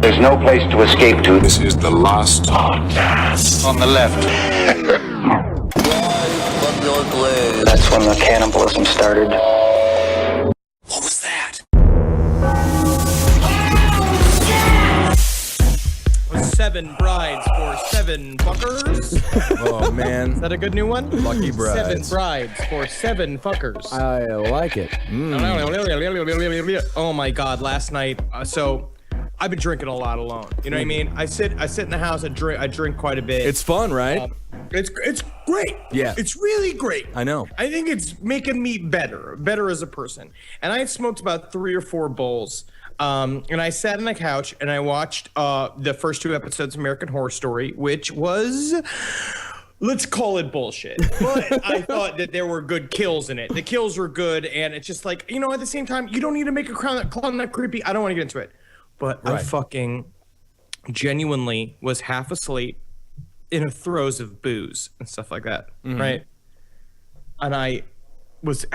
There's no place to escape to. This is the last podcast. On the left. That's when the cannibalism started. What was that? Seven brides for seven fuckers. Oh, man. Is that a good new one? Lucky brides. 7 brides for 7 fuckers. I like it. Oh my god! Last night, so I've been drinking a lot alone. You know what I mean? I sit in the house. I drink quite a bit. It's fun, right? It's great. Yeah. It's really great. I know. I think it's making me better as a person. And I had smoked about 3 or 4 bowls. And I sat on the couch and I watched the first 2 episodes of American Horror Story, which was, let's call it bullshit. But I thought that there were good kills in it. The kills were good, and it's just like, you know, at the same time, you don't need to make a clown that creepy. I don't want to get into it. But I fucking genuinely was half asleep in the throes of booze and stuff like that, right? And I was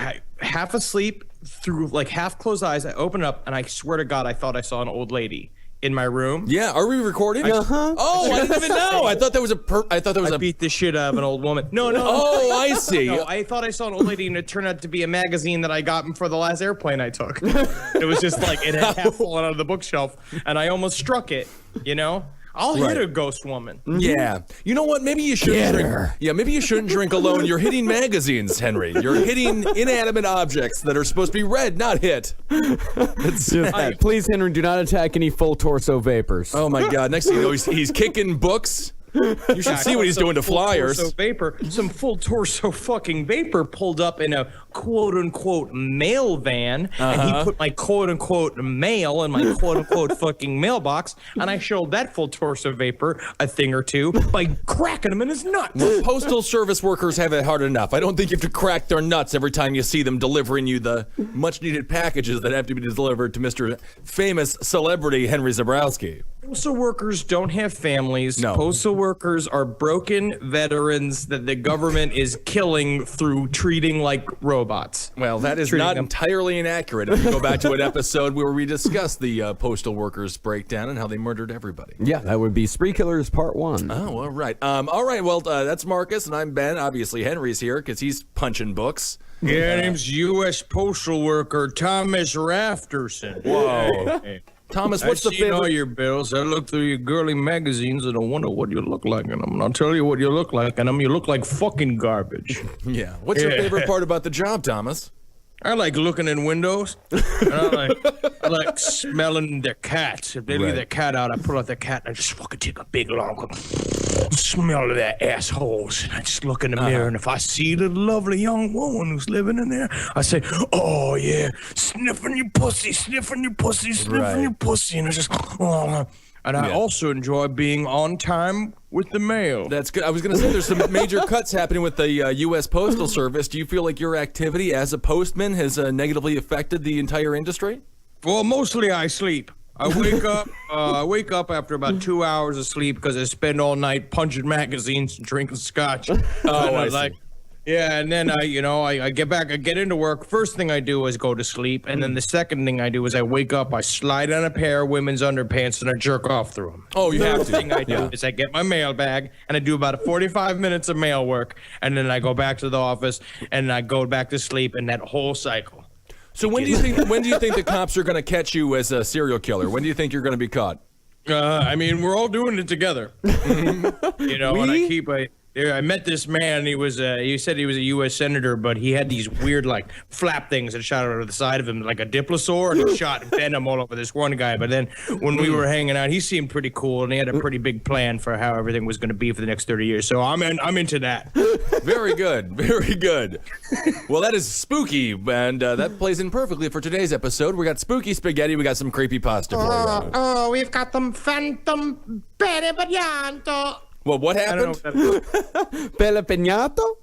half asleep through like half closed eyes. I opened up and I swear to God, I thought I saw an old lady in my room. Yeah, are we recording? Oh, I didn't even know. I thought that was I beat the shit out of an old woman. No. Oh, I see. No, I thought I saw an old lady, and it turned out to be a magazine that I got for the last airplane I took. It was just like it had half fallen out of the bookshelf, and I almost struck it. You know, I'll hit a ghost woman. Yeah. You know what? Maybe you shouldn't drink. Yeah, maybe you shouldn't drink alone. You're hitting magazines, Henry. You're hitting inanimate objects that are supposed to be read, not hit. Please, Henry, do not attack any full torso vapors. Oh my God! Next thing you know, he's kicking books. You should see what he's doing to flyers. Some full torso fucking vapor pulled up in a quote unquote mail van, and he put my quote unquote mail in my quote unquote fucking mailbox, and I showed that full torso vapor a thing or two by cracking him in his nuts. Postal service workers have it hard enough. I don't think you have to crack their nuts every time you see them delivering you the much needed packages that have to be delivered to Mr. Famous Celebrity Henry Zabrowski. Postal workers don't have families. No. Postal workers are broken veterans that the government is killing through treating like robots. Well, that is Treating not them. entirely inaccurate. If you go back to an episode where we discussed the postal workers breakdown and how they murdered everybody. Yeah, that would be Spree Killers Part 1. Oh, all right. Well, that's Marcus, and I'm Ben. Obviously, Henry's here because he's punching books. Yeah, name's U.S. Postal Worker Thomas Rafterson. Whoa. Hey. Thomas, what's the I've seen all favorite? your bills. I look through your girly magazines and I wonder what you look like in them. And I'll tell you what you look like in them. You look like fucking garbage. Yeah. What's your favorite part about the job, Thomas? I like looking in windows. And I like smelling their cats. If they leave their cat out, I pull out their cat and I just fucking take a big long smell of their assholes. And I just look in the mirror, and if I see the lovely young woman who's living in there, I say, "Oh yeah, sniffing your pussy, sniffing your pussy, sniffing your pussy," and I just, and I also enjoy being on time with the mail. That's good. I was going to say there's some major cuts happening with the U.S. Postal Service. Do you feel like your activity as a postman has negatively affected the entire industry? Well, mostly I sleep. I wake up after about 2 hours of sleep because I spend all night punching magazines and drinking scotch. I see. Yeah, and then I get into work. First thing I do is go to sleep, and then the second thing I do is I wake up, I slide on a pair of women's underpants, and I jerk off through them. Oh, you have to. First thing I do is I get my mail bag, and I do about 45 minutes of mail work, and then I go back to the office, and I go back to sleep, and that whole cycle. So when do you think the cops are going to catch you as a serial killer? When do you think you're going to be caught? I mean, we're all doing it together. And I met this man. He said he was a U.S. senator, but he had these weird like flap things that shot out of the side of him like a diplosaur, and he shot venom all over this one guy. But then when we were hanging out, he seemed pretty cool, and he had a pretty big plan for how everything was going to be for the next 30 years. So I'm into that. Very good. Very good. Well, that is spooky, and that plays in perfectly for today's episode. We got spooky spaghetti. We got some creepy pasta for you. We've got them phantom peribianto. Well, what happened? Pele Peñato?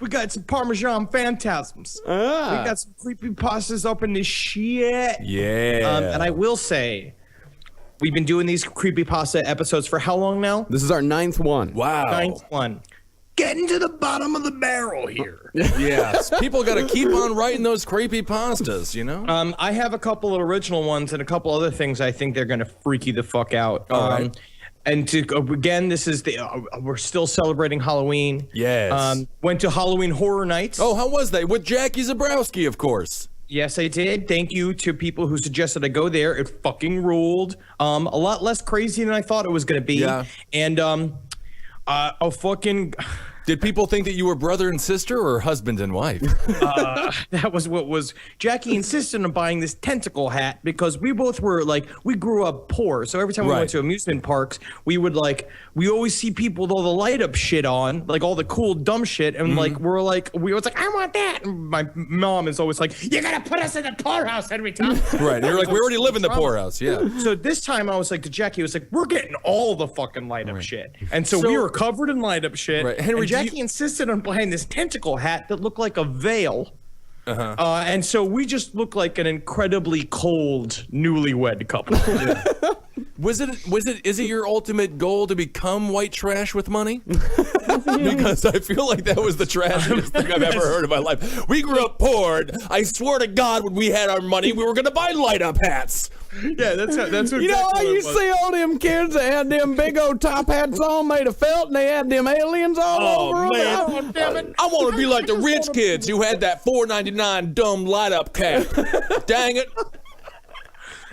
We got some Parmesan phantasms. We got some creepy pastas up in this shit. Yeah. And I will say, we've been doing these creepypasta episodes for how long now? This is our 9th one. Wow. 9th one. getting to the bottom of the barrel here. Yes, people got to keep on writing those creepy pastas, you know? I have a couple of original ones and a couple other things I think they're going to freak you the fuck out. All right. And again, this is we're still celebrating Halloween. Yes. Went to Halloween Horror Nights. Oh, how was that? With Jackie Zabrowski, of course. Yes, I did. Thank you to people who suggested I go there. It fucking ruled. A lot less crazy than I thought it was going to be. Yeah. And fucking... Did people think that you were brother and sister or husband and wife? That was what was. Jackie insisted on buying this tentacle hat because we both were like, we grew up poor. So every time we Right. went to amusement parks, we always see people with all the light up shit on, like all the cool dumb shit. And we was like, I want that. And my mom is always like, you gotta put us in the poorhouse every time. Right. You're like, we already live in the poorhouse. Yeah. So this time I was like to Jackie, I was like, we're getting all the fucking light up shit. And so we were covered in light up shit. Right. Henry, and Jackie insisted on buying this tentacle hat that looked like a veil. And so we just looked like an incredibly cold newlywed couple. Is it your ultimate goal to become white trash with money? Because I feel like that was the trashiest thing I've ever heard in my life. We grew up poor. I swear to God, when we had our money, we were going to buy light up hats. Yeah, that's what You know, exactly I what it used to was. see all them kids that had them big old top hats on made of felt, and they had them aliens all over them. man. Oh, damn it. I want to be like the rich kids who had that $4.99 dumb light up cap. Dang it.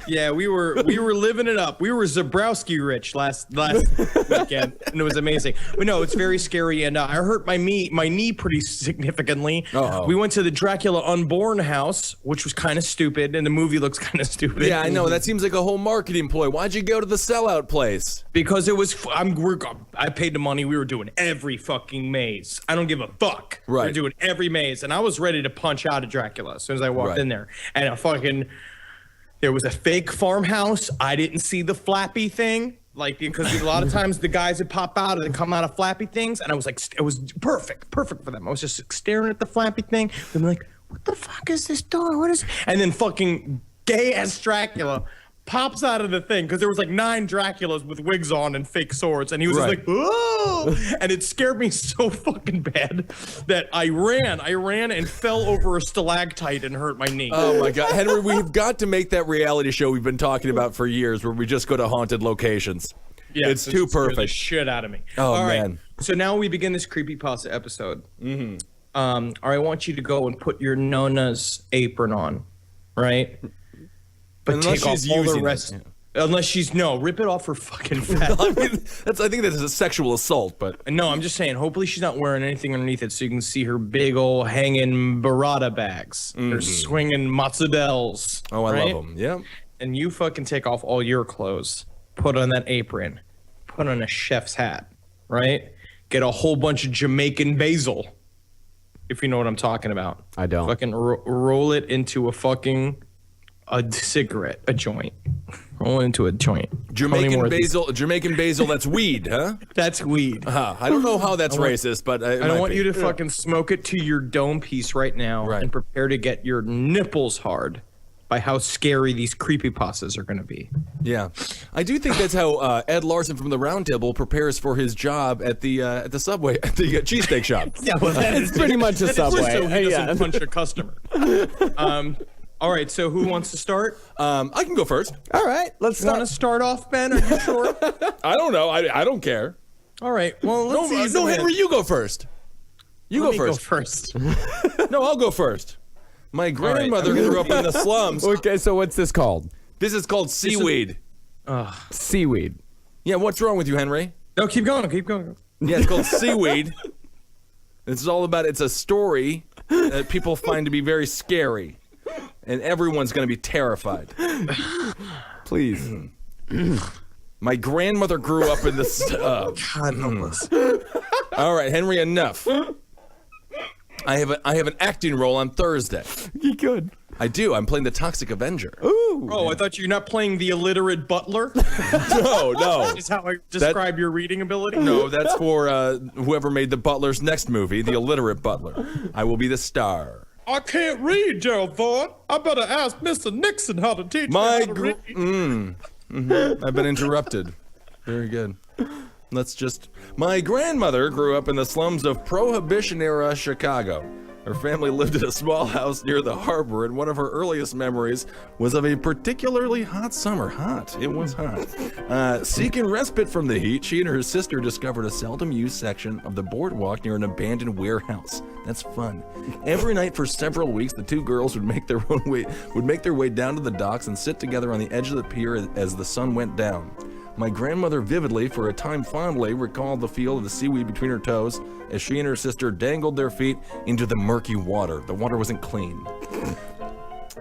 Yeah, we were living it up. We were Zabrowski rich last weekend, and it was amazing. But no, it's very scary, and I hurt my knee pretty significantly. Uh-oh. We went to the Dracula Unborn house, which was kind of stupid, and the movie looks kind of stupid. Yeah, I know. That seems like a whole marketing ploy. Why'd you go to the sellout place? Because it was. I paid the money. We were doing every fucking maze. I don't give a fuck. Right. We were doing every maze, and I was ready to punch out of Dracula as soon as I walked Right. in there, and there was a fake farmhouse. I didn't see the flappy thing, because a lot of times the guys would pop out and come out of flappy things, and I was like, it was perfect for them. I was just staring at the flappy thing. I'm like, what the fuck is this door? What is? And then fucking gay ass Dracula pops out of the thing because there was like 9 Draculas with wigs on and fake swords, and he was Right. just like, oh, and it scared me so fucking bad that I ran and fell over a stalactite and hurt my knee. Oh my God, Henry, we've got to make that reality show we've been talking about for years, where we just go to haunted locations. Yeah, it's too scared the perfect. shit out of me. Oh, All right, man. So now we begin this creepypasta episode. All right, I want you to go and put your Nona's apron on, right? But Unless take off she's all the using it, rest. yeah. Unless she's rip it off her fucking fat. I mean, I think that's a sexual assault, but No, I'm just saying. Hopefully, she's not wearing anything underneath it, so you can see her big old hanging burrata bags, her swinging mazzadellas. oh, I right? love them. Yeah. And you fucking take off all your clothes, put on that apron, put on a chef's hat, right? Get a whole bunch of Jamaican basil, if you know what I'm talking about. I don't. Fucking roll it into a cigarette, a joint. Roll it into a joint. How many Jamaican more of these? basil, that's weed, huh? That's weed. I don't know how that's racist, but I don't want you to fucking smoke it to your dome piece right now Right. and prepare to get your nipples hard by how scary these creepypastas are going to be. Yeah, I do think that's how Ed Larson from the Round Table prepares for his job at the Subway at the cheesesteak shop. Yeah, well, that It's pretty much a Subway. so he doesn't Yeah. punch a customer. All right, so who wants to start? I can go first. All right, let's Want to start. start off, Ben? Are you sure? I don't know. I don't care. All right. Well, let's ease No, him in. Henry, you go first. You Let go me first. Go first. No, I'll go first. My grandmother I'm grew up in the slums. Okay, so what's this called? This is called seaweed. Seaweed. Yeah, what's wrong with you, Henry? No, keep going. Keep going. Yeah, it's called seaweed. It's all about, it's a story that people find to be very scary. And everyone's going to be terrified. Please. My grandmother grew up in this. God help us. All right, Henry, enough. I have an acting role on Thursday. You could. I do. I'm playing the Toxic Avenger. Ooh. Oh, I thought you're not playing the illiterate butler. No. Is how I describe your reading ability? No, that's for whoever made the Butler's next movie, The Illiterate Butler. I will be the star. I can't read, Gerald Ford. I better ask Mr. Nixon how to teach me how to read. I've been interrupted. Very good. My grandmother grew up in the slums of Prohibition-era Chicago. Her family lived in a small house near the harbor, and one of her earliest memories was of a particularly hot summer. It was hot. Seeking respite from the heat, she and her sister discovered a seldom-used section of the boardwalk near an abandoned warehouse. That's fun. Every night for several weeks, the two girls would make their way down to the docks and sit together on the edge of the pier as the sun went down. My grandmother vividly, for a time fondly, recalled the feel of the seaweed between her toes as she and her sister dangled their feet into the murky water. The water wasn't clean.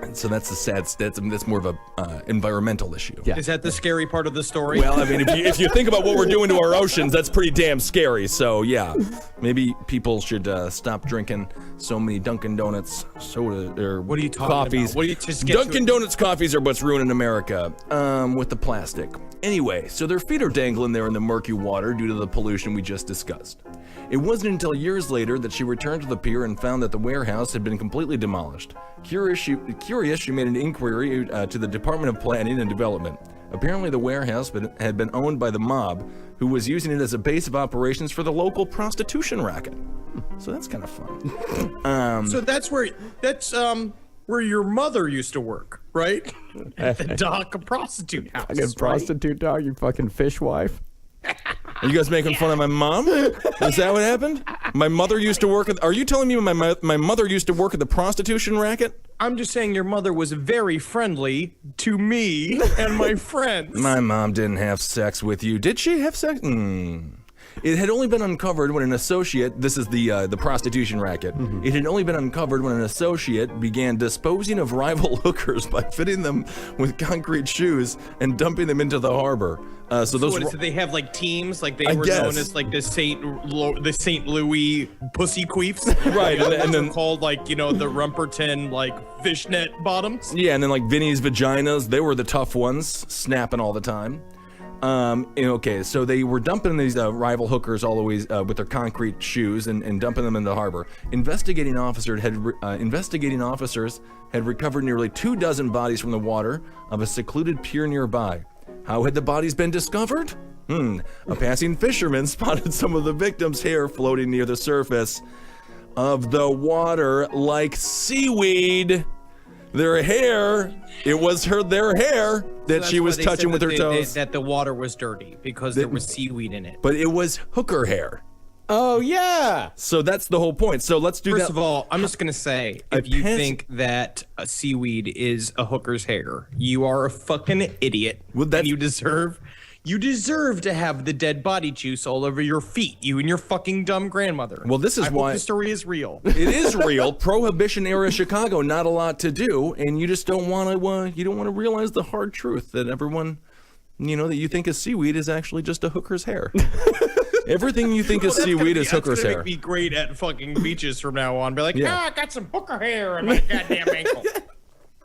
And so that's the sad. That's more of a environmental issue. Yeah. Is that the scary part of the story? Well, I mean, if you think about what we're doing to our oceans, that's pretty damn scary. So yeah, maybe people should stop drinking so many Dunkin' Donuts soda or What are you talking coffees. about? What do you just get Dunkin' Donuts coffees are what's ruining America with the plastic. Anyway, so their feet are dangling there in the murky water due to the pollution we just discussed. It wasn't until years later that she returned to the pier and found that the warehouse had been completely demolished. Curious, she made an inquiry to the Department of Planning and Development. Apparently, the warehouse had been owned by the mob, who was using it as a base of operations for the local prostitution racket. So that's kind of fun. So that's where your mother used to work, right? At the dock, a prostitute house. Fucking prostitute dog, you fucking fishwife. Are you guys making fun of my mom? Is that what happened? My mother used to work at... Are you telling me my mother used to work at the prostitution racket? I'm just saying your mother was very friendly to me and my friends. My mom didn't have sex with you. Did she have sex? It had only been uncovered when an associate, this is the prostitution racket, It had only been uncovered when an associate began disposing of rival hookers by fitting them with concrete shoes and dumping them into the harbor. So they have like teams, like they I were guess. known as like the St. Louis pussy queefs, Right, and then called like the Rumperton like fishnet bottoms. Yeah, and then like Vinny's vaginas, they were the tough ones, snapping all the time. Okay, so they were dumping these rival hookers always with their concrete shoes and dumping them in the harbor. Investigating officers had recovered nearly 24 bodies from the water of a secluded pier nearby. How had the bodies been discovered? A passing fisherman spotted some of the victims' hair floating near the surface of the water like seaweed. Their hair, it was their hair that she was touching with her toes. That the water was dirty because there was seaweed in it. But it was hooker hair. Oh, yeah. So that's the whole point. So let's do that. First of all, I'm just going to say, if you think that a seaweed is a hooker's hair, you are a fucking idiot. Well, and you deserve to have the dead body juice all over your feet, you and your fucking dumb grandmother. Well, this is I why hope the story is real. It is real. Prohibition-era Chicago, not a lot to do, and you just don't want to realize the hard truth that everyone, that you think is seaweed is actually just a hooker's hair. Everything you think is seaweed is hooker's hair. That's gonna be great at fucking beaches from now on. Be like, I got some hooker hair in my goddamn ankle.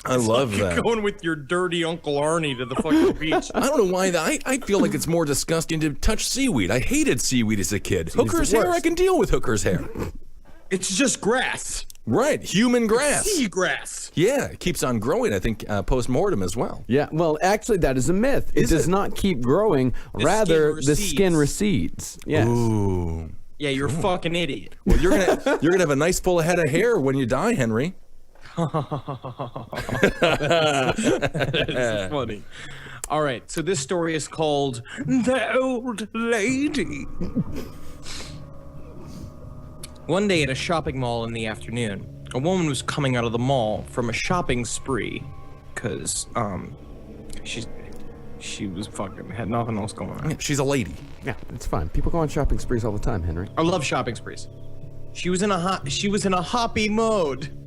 I love that. Going with your dirty Uncle Arnie to the fucking beach. I don't know why I feel like it's more disgusting to touch seaweed. I hated seaweed as a kid. Hooker's hair, I can deal with hooker's hair. It's just grass. Right, human grass. Sea grass. Yeah, it keeps on growing, I think, post-mortem as well. Yeah, well, actually, that is a myth. It does not keep growing. Rather, the skin recedes. Yes. Ooh. Yeah, you're a fucking idiot. Well, you're gonna have a nice full head of hair when you die, Henry. That's funny. All right, so this story is called The Old Lady. One day at a shopping mall in the afternoon, a woman was coming out of the mall from a shopping spree because she was fucking had nothing else going on. Yeah, she's a lady. Yeah, it's fine. People go on shopping sprees all the time, Henry. I love shopping sprees. She was in a hoppy mode.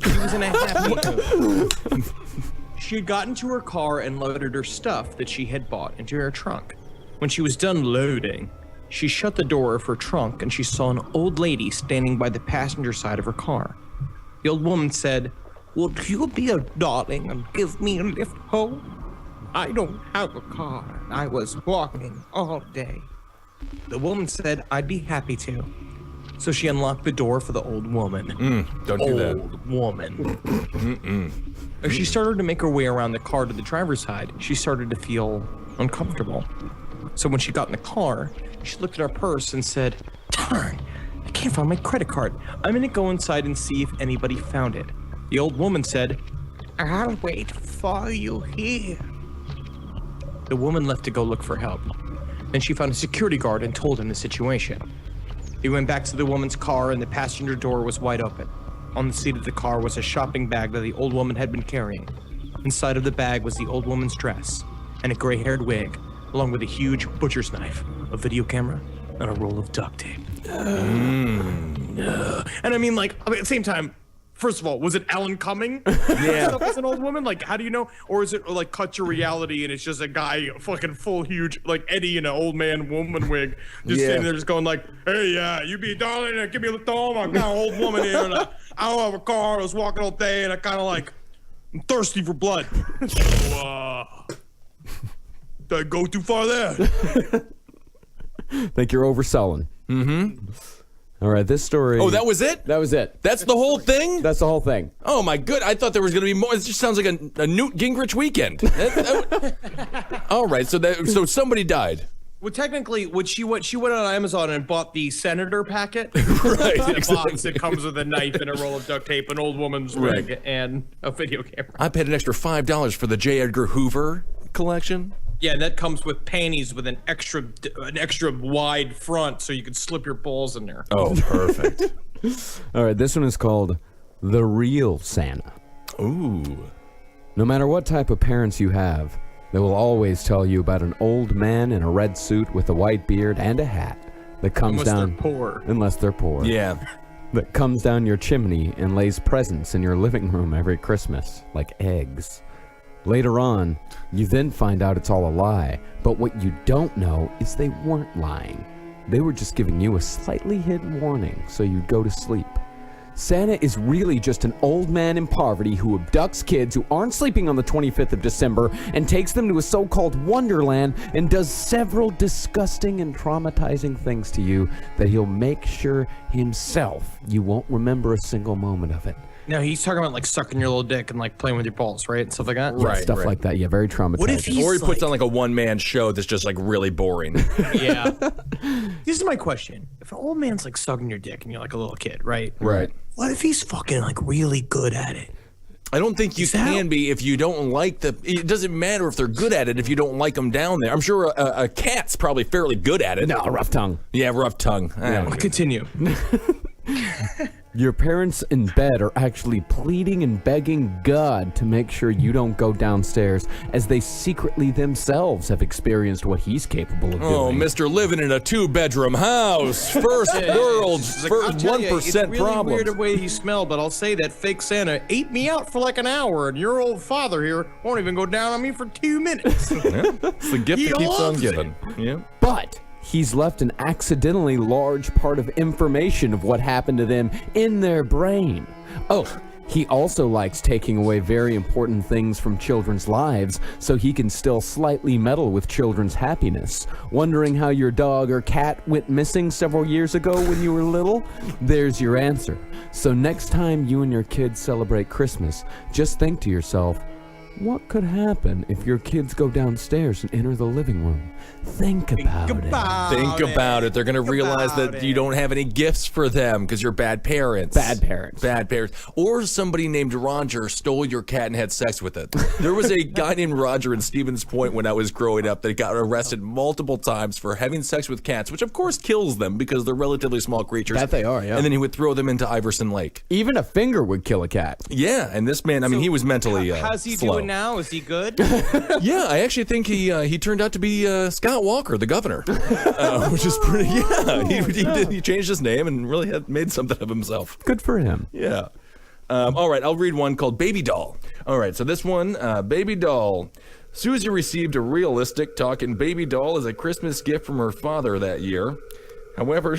She was in a happy mode. She had gotten to her car and loaded her stuff that she had bought into her trunk. When she was done loading, she shut the door of her trunk and she saw an old lady standing by the passenger side of her car. The old woman said, "Would you be a darling and give me a lift home? I don't have a car. I was walking all day." The woman said, "I'd be happy to." So she unlocked the door for the old woman. Don't do that. Old woman. As she started to make her way around the car to the driver's side, she started to feel uncomfortable. So when she got in the car, She looked at our purse and said, "Darn, I can't find my credit card. I'm gonna go inside and see if anybody found it." The old woman said, "I'll wait for you here." The woman left to go look for help. Then she found a security guard and told him the situation. He went back to the woman's car and the passenger door was wide open. On the seat of the car was a shopping bag that the old woman had been carrying. Inside of the bag was the old woman's dress and a gray-haired wig, along with a huge butcher's knife, a video camera, and a roll of duct tape. And I mean, like, at the same time, first of all, was it Alan Cumming? Yeah. As an old woman? Like, how do you know? Or is it like cut to reality and it's just a guy, fucking full, huge, like Eddie in an old man woman wig, just sitting there just going like, "Hey, you be darling, give me a thumb. I got an old woman here and I don't have a car. I was walking all day and I kind of like, I'm thirsty for blood." So, did I go too far there? Think you're overselling. Mm-hmm. All right, this story. Oh, that was it? That was it. That's the whole thing? That's the whole thing. Oh, my good. I thought there was going to be more. It just sounds like a Newt Gingrich weekend. All right, so somebody died. Well, technically, she went on Amazon and bought the senator packet. Right, The exactly. box that comes with a knife and a roll of duct tape, an old woman's wig, and a video camera. I paid an extra $5 for the J. Edgar Hoover collection. Yeah, and that comes with panties with an extra wide front, so you can slip your balls in there. Oh, perfect. All right, this one is called The Real Santa. Ooh. No matter what type of parents you have, they will always tell you about an old man in a red suit with a white beard and a hat that comes Unless down. they're poor. Unless they're poor. Yeah. That comes down your chimney and lays presents in your living room every Christmas, like eggs. Later on, you then find out it's all a lie, but what you don't know is they weren't lying. They were just giving you a slightly hidden warning so you'd go to sleep. Santa is really just an old man in poverty who abducts kids who aren't sleeping on the 25th of December and takes them to a so-called wonderland and does several disgusting and traumatizing things to you that he'll make sure himself you won't remember a single moment of it. No, he's talking about like sucking your little dick and like playing with your balls, right? And stuff like that. Right. Stuff like that, yeah, very traumatizing. What if he's Or he puts like- on like a one-man show that's just like really boring. Yeah. This is my question. If an old man's like sucking your dick and you're like a little kid, right? Right. What if he's fucking like really good at it? I don't think you can be if you don't like the... It doesn't matter if they're good at it if you don't like them down there. I'm sure a cat's probably fairly good at it. No, rough tongue. Yeah, rough tongue. Continue. Your parents in bed are actually pleading and begging God to make sure you don't go downstairs, as they secretly themselves have experienced what he's capable of doing. Oh, Mr. Living in a 2-bedroom house. First world's first 1% It's really problems. weird the way he smelled, but I'll say that fake Santa ate me out for like an hour, and your old father here won't even go down on me for 2 minutes. Yeah, it's the gift He that keeps on loves giving. Yeah. But he's left an accidentally large part of information of what happened to them in their brain. Oh, he also likes taking away very important things from children's lives so he can still slightly meddle with children's happiness. Wondering how your dog or cat went missing several years ago when you were little? There's your answer. So next time you and your kids celebrate Christmas, just think to yourself, what could happen if your kids go downstairs and enter the living room? Think about it. Think about it. They're going to realize that you don't have any gifts for them because you're bad parents. Bad parents. Bad parents. Or somebody named Roger stole your cat and had sex with it. There was a guy named Roger in Stevens Point when I was growing up that got arrested multiple times for having sex with cats, which of course kills them because they're relatively small creatures. That they are, yeah. And then he would throw them into Iverson Lake. Even a finger would kill a cat. Yeah, and this man, I mean, he was mentally How's he slow. doing now? Is he good? Yeah, I actually think he turned out to be Scott Walker, the governor, which is pretty. Yeah, he changed his name and really had made something of himself. Good for him. Yeah. All right, I'll read one called Baby Doll. All right, so this one, Baby Doll. Susie received a realistic talking baby doll as a Christmas gift from her father that year. However,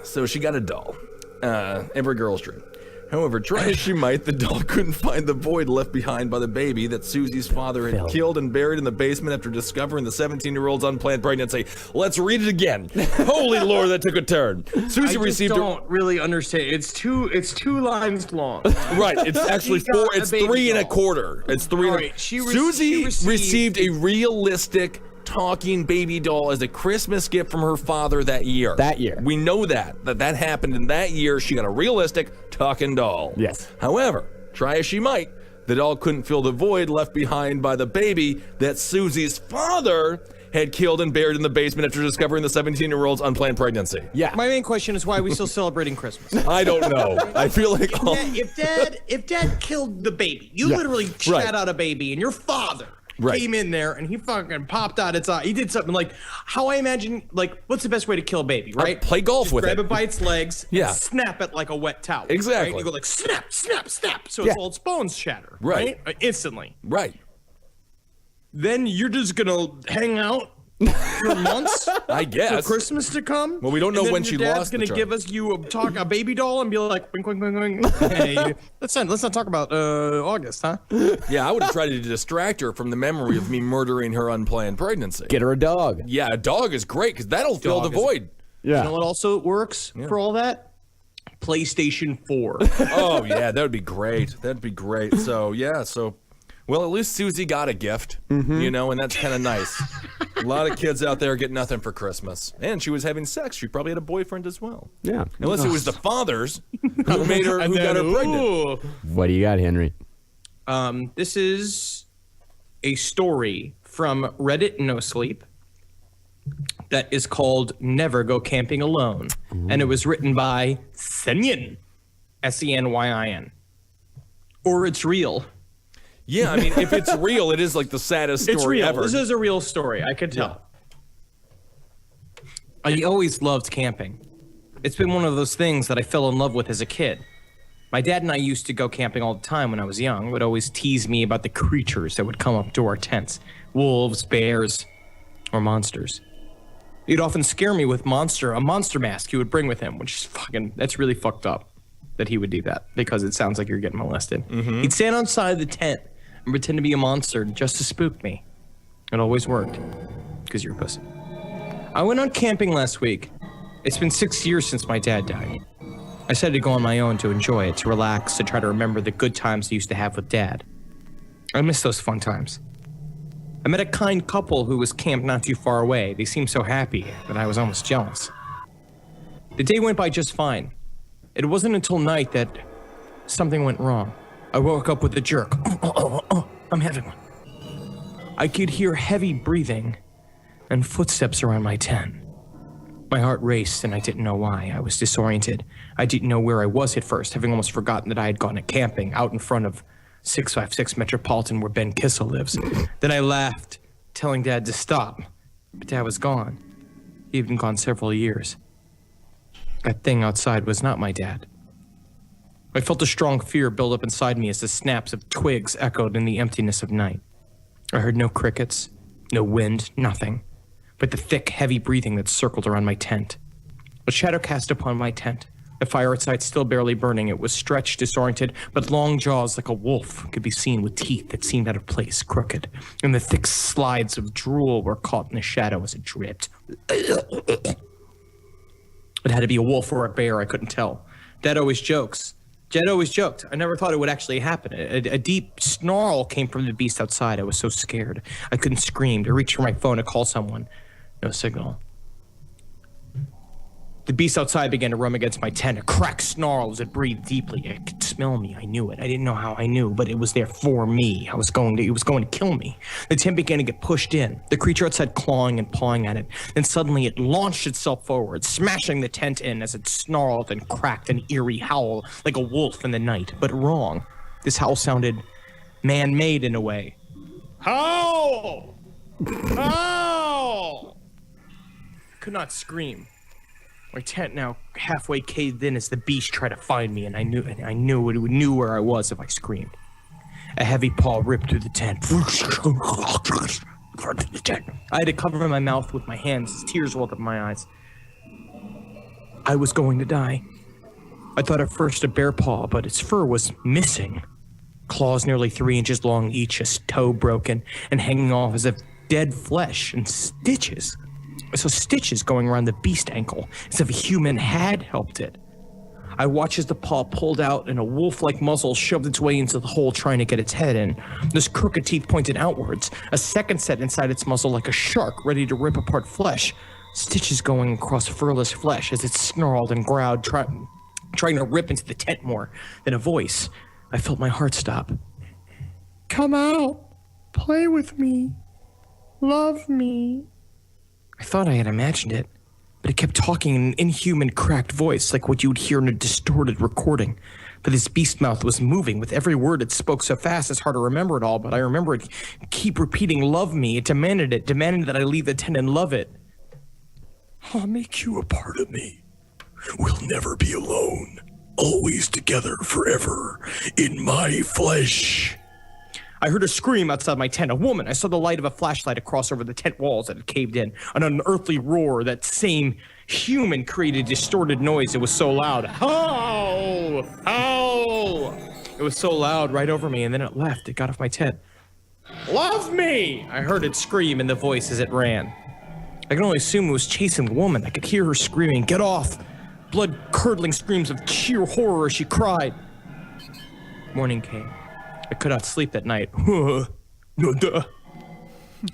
so she got a doll. Every girl's dream. However, try as she might, the doll couldn't find the void left behind by the baby that Susie's father had killed and buried in the basement after discovering the 17-year-old's unplanned pregnancy. Let's read it again. Holy Lord, that took a turn. Susie received don't really understand. It's two lines long. Right, it's actually He got four. a It's baby 3 doll. and a quarter. It's 3 All and a right, she Susie received received a realistic talking baby doll as a Christmas gift from her father that year. That year. We know that happened in that year. She got a realistic talking doll. Yes. However, try as she might, the doll couldn't fill the void left behind by the baby that Susie's father had killed and buried in the basement after discovering the 17-year-old's unplanned pregnancy. Yeah. My main question is why are we still celebrating Christmas? I don't know. I feel like If dad killed the baby, you literally shat out a baby, and your father came in there and he fucking popped out its eye. He did something like how I imagine, like, what's the best way to kill a baby, right? Play golf with it. Grab it by its legs and Yeah. snap it like a wet towel. Exactly. Right? You go like snap, snap, snap. So all its bones shatter. Right. Instantly. Right. Then you're just gonna hang out for months I guess. for Christmas to come. Well, we don't know and then when your she dad's lost the gonna child. give us a baby doll and be like, wink, wink, wink, wink. Hey, let's not talk about August, huh? Yeah, I would have tried to distract her from the memory of me murdering her unplanned pregnancy. Get her a dog. Yeah, a dog is great because that'll fill the Dog is- void. Yeah. You know what also works for all that? PlayStation 4. Oh, yeah, that would be great. That'd be great. So, yeah, well, at least Susie got a gift, you know, and that's kind of nice. A lot of kids out there get nothing for Christmas. And she was having sex. She probably had a boyfriend as well. Yeah. Unless it was the fathers who got her pregnant. What do you got, Henry? This is a story from Reddit No Sleep that is called Never Go Camping Alone. And it was written by Senyin, Senyin. Or it's real. Yeah, I mean, if it's real, it is like the saddest story It's real. ever. This is a real story. I could tell. I always loved camping. It's been one of those things that I fell in love with as a kid. My dad and I used to go camping all the time when I was young. Would always tease me about the creatures that would come up to our tents. Wolves, bears, or monsters. He'd often scare me with a monster mask he would bring with him, which is that's really fucked up that he would do that because it sounds like you're getting molested. He'd stand outside the tent and pretend to be a monster just to spook me. It always worked, because you're a pussy. I went on camping last week. It's been 6 years since my dad died. I decided to go on my own to enjoy it, to relax, to try to remember the good times I used to have with Dad. I miss those fun times. I met a kind couple who was camped not too far away. They seemed so happy that I was almost jealous. The day went by just fine. It wasn't until night that something went wrong. I woke up with a jerk. I'm having one. I could hear heavy breathing and footsteps around my tent. My heart raced and I didn't know why. I was disoriented. I didn't know where I was at first, having almost forgotten that I had gone camping out in front of 656 Metropolitan where Ben Kissel lives. Then I laughed, telling Dad to stop. But Dad was gone. He'd been gone several years. That thing outside was not my dad. I felt a strong fear build up inside me as the snaps of twigs echoed in the emptiness of night. I heard no crickets, no wind, nothing, but the thick, heavy breathing that circled around my tent. A shadow cast upon my tent. The fire outside still barely burning. It was stretched, disoriented, but long jaws like a wolf could be seen with teeth that seemed out of place, crooked. And the thick slides of drool were caught in the shadow as it dripped. It had to be a wolf or a bear, I couldn't tell. Dad always joked. I never thought it would actually happen. A deep snarl came from the beast outside. I was so scared. I couldn't scream. To reach for my phone to call someone. No signal. The beast outside began to roam against my tent. A cracked snarl as it breathed deeply. It could smell me. I knew it. I didn't know how I knew, but it was there for me. It was going to kill me. The tent began to get pushed in. The creature outside clawing and pawing at it. Then suddenly it launched itself forward, smashing the tent in as it snarled and cracked an eerie howl like a wolf in the night. But wrong. This howl sounded man-made in a way. Howl! Howl! I could not scream. My tent now halfway caved in as the beast tried to find me, and I knew it knew where I was if I screamed. A heavy paw ripped through the tent. I had to cover my mouth with my hands as tears welled up my eyes. I was going to die. I thought at first a bear paw, but its fur was missing. Claws nearly 3 inches long each, a toe broken, and hanging off as if dead flesh, and stitches. I saw stitches going around the beast ankle, as if a human had helped it. I watched as the paw pulled out and a wolf-like muzzle shoved its way into the hole trying to get its head in. Those crooked teeth pointed outwards, a second set inside its muzzle like a shark ready to rip apart flesh. Stitches going across furless flesh as it snarled and growled, trying to rip into the tent more. Then a voice. I felt my heart stop. Come out. Play with me. Love me. I thought I had imagined it, but it kept talking in an inhuman, cracked voice like what you would hear in a distorted recording. But this beast mouth was moving. With every word it spoke so fast it's hard to remember it all, but I remember it keep repeating, love me. It demanded that I leave the tent and love it. I'll make you a part of me. We'll never be alone. Always together forever. In my flesh. I heard a scream outside my tent. A woman. I saw the light of a flashlight across over the tent walls that had caved in. An unearthly roar. That same human created distorted noise. It was so loud. Howl! Howl! It was so loud right over me, and then it left. It got off my tent. Love me! I heard it scream in the voice as it ran. I can only assume it was chasing the woman. I could hear her screaming, get off! Blood-curdling screams of sheer horror as she cried. Morning came. I could not sleep that night. I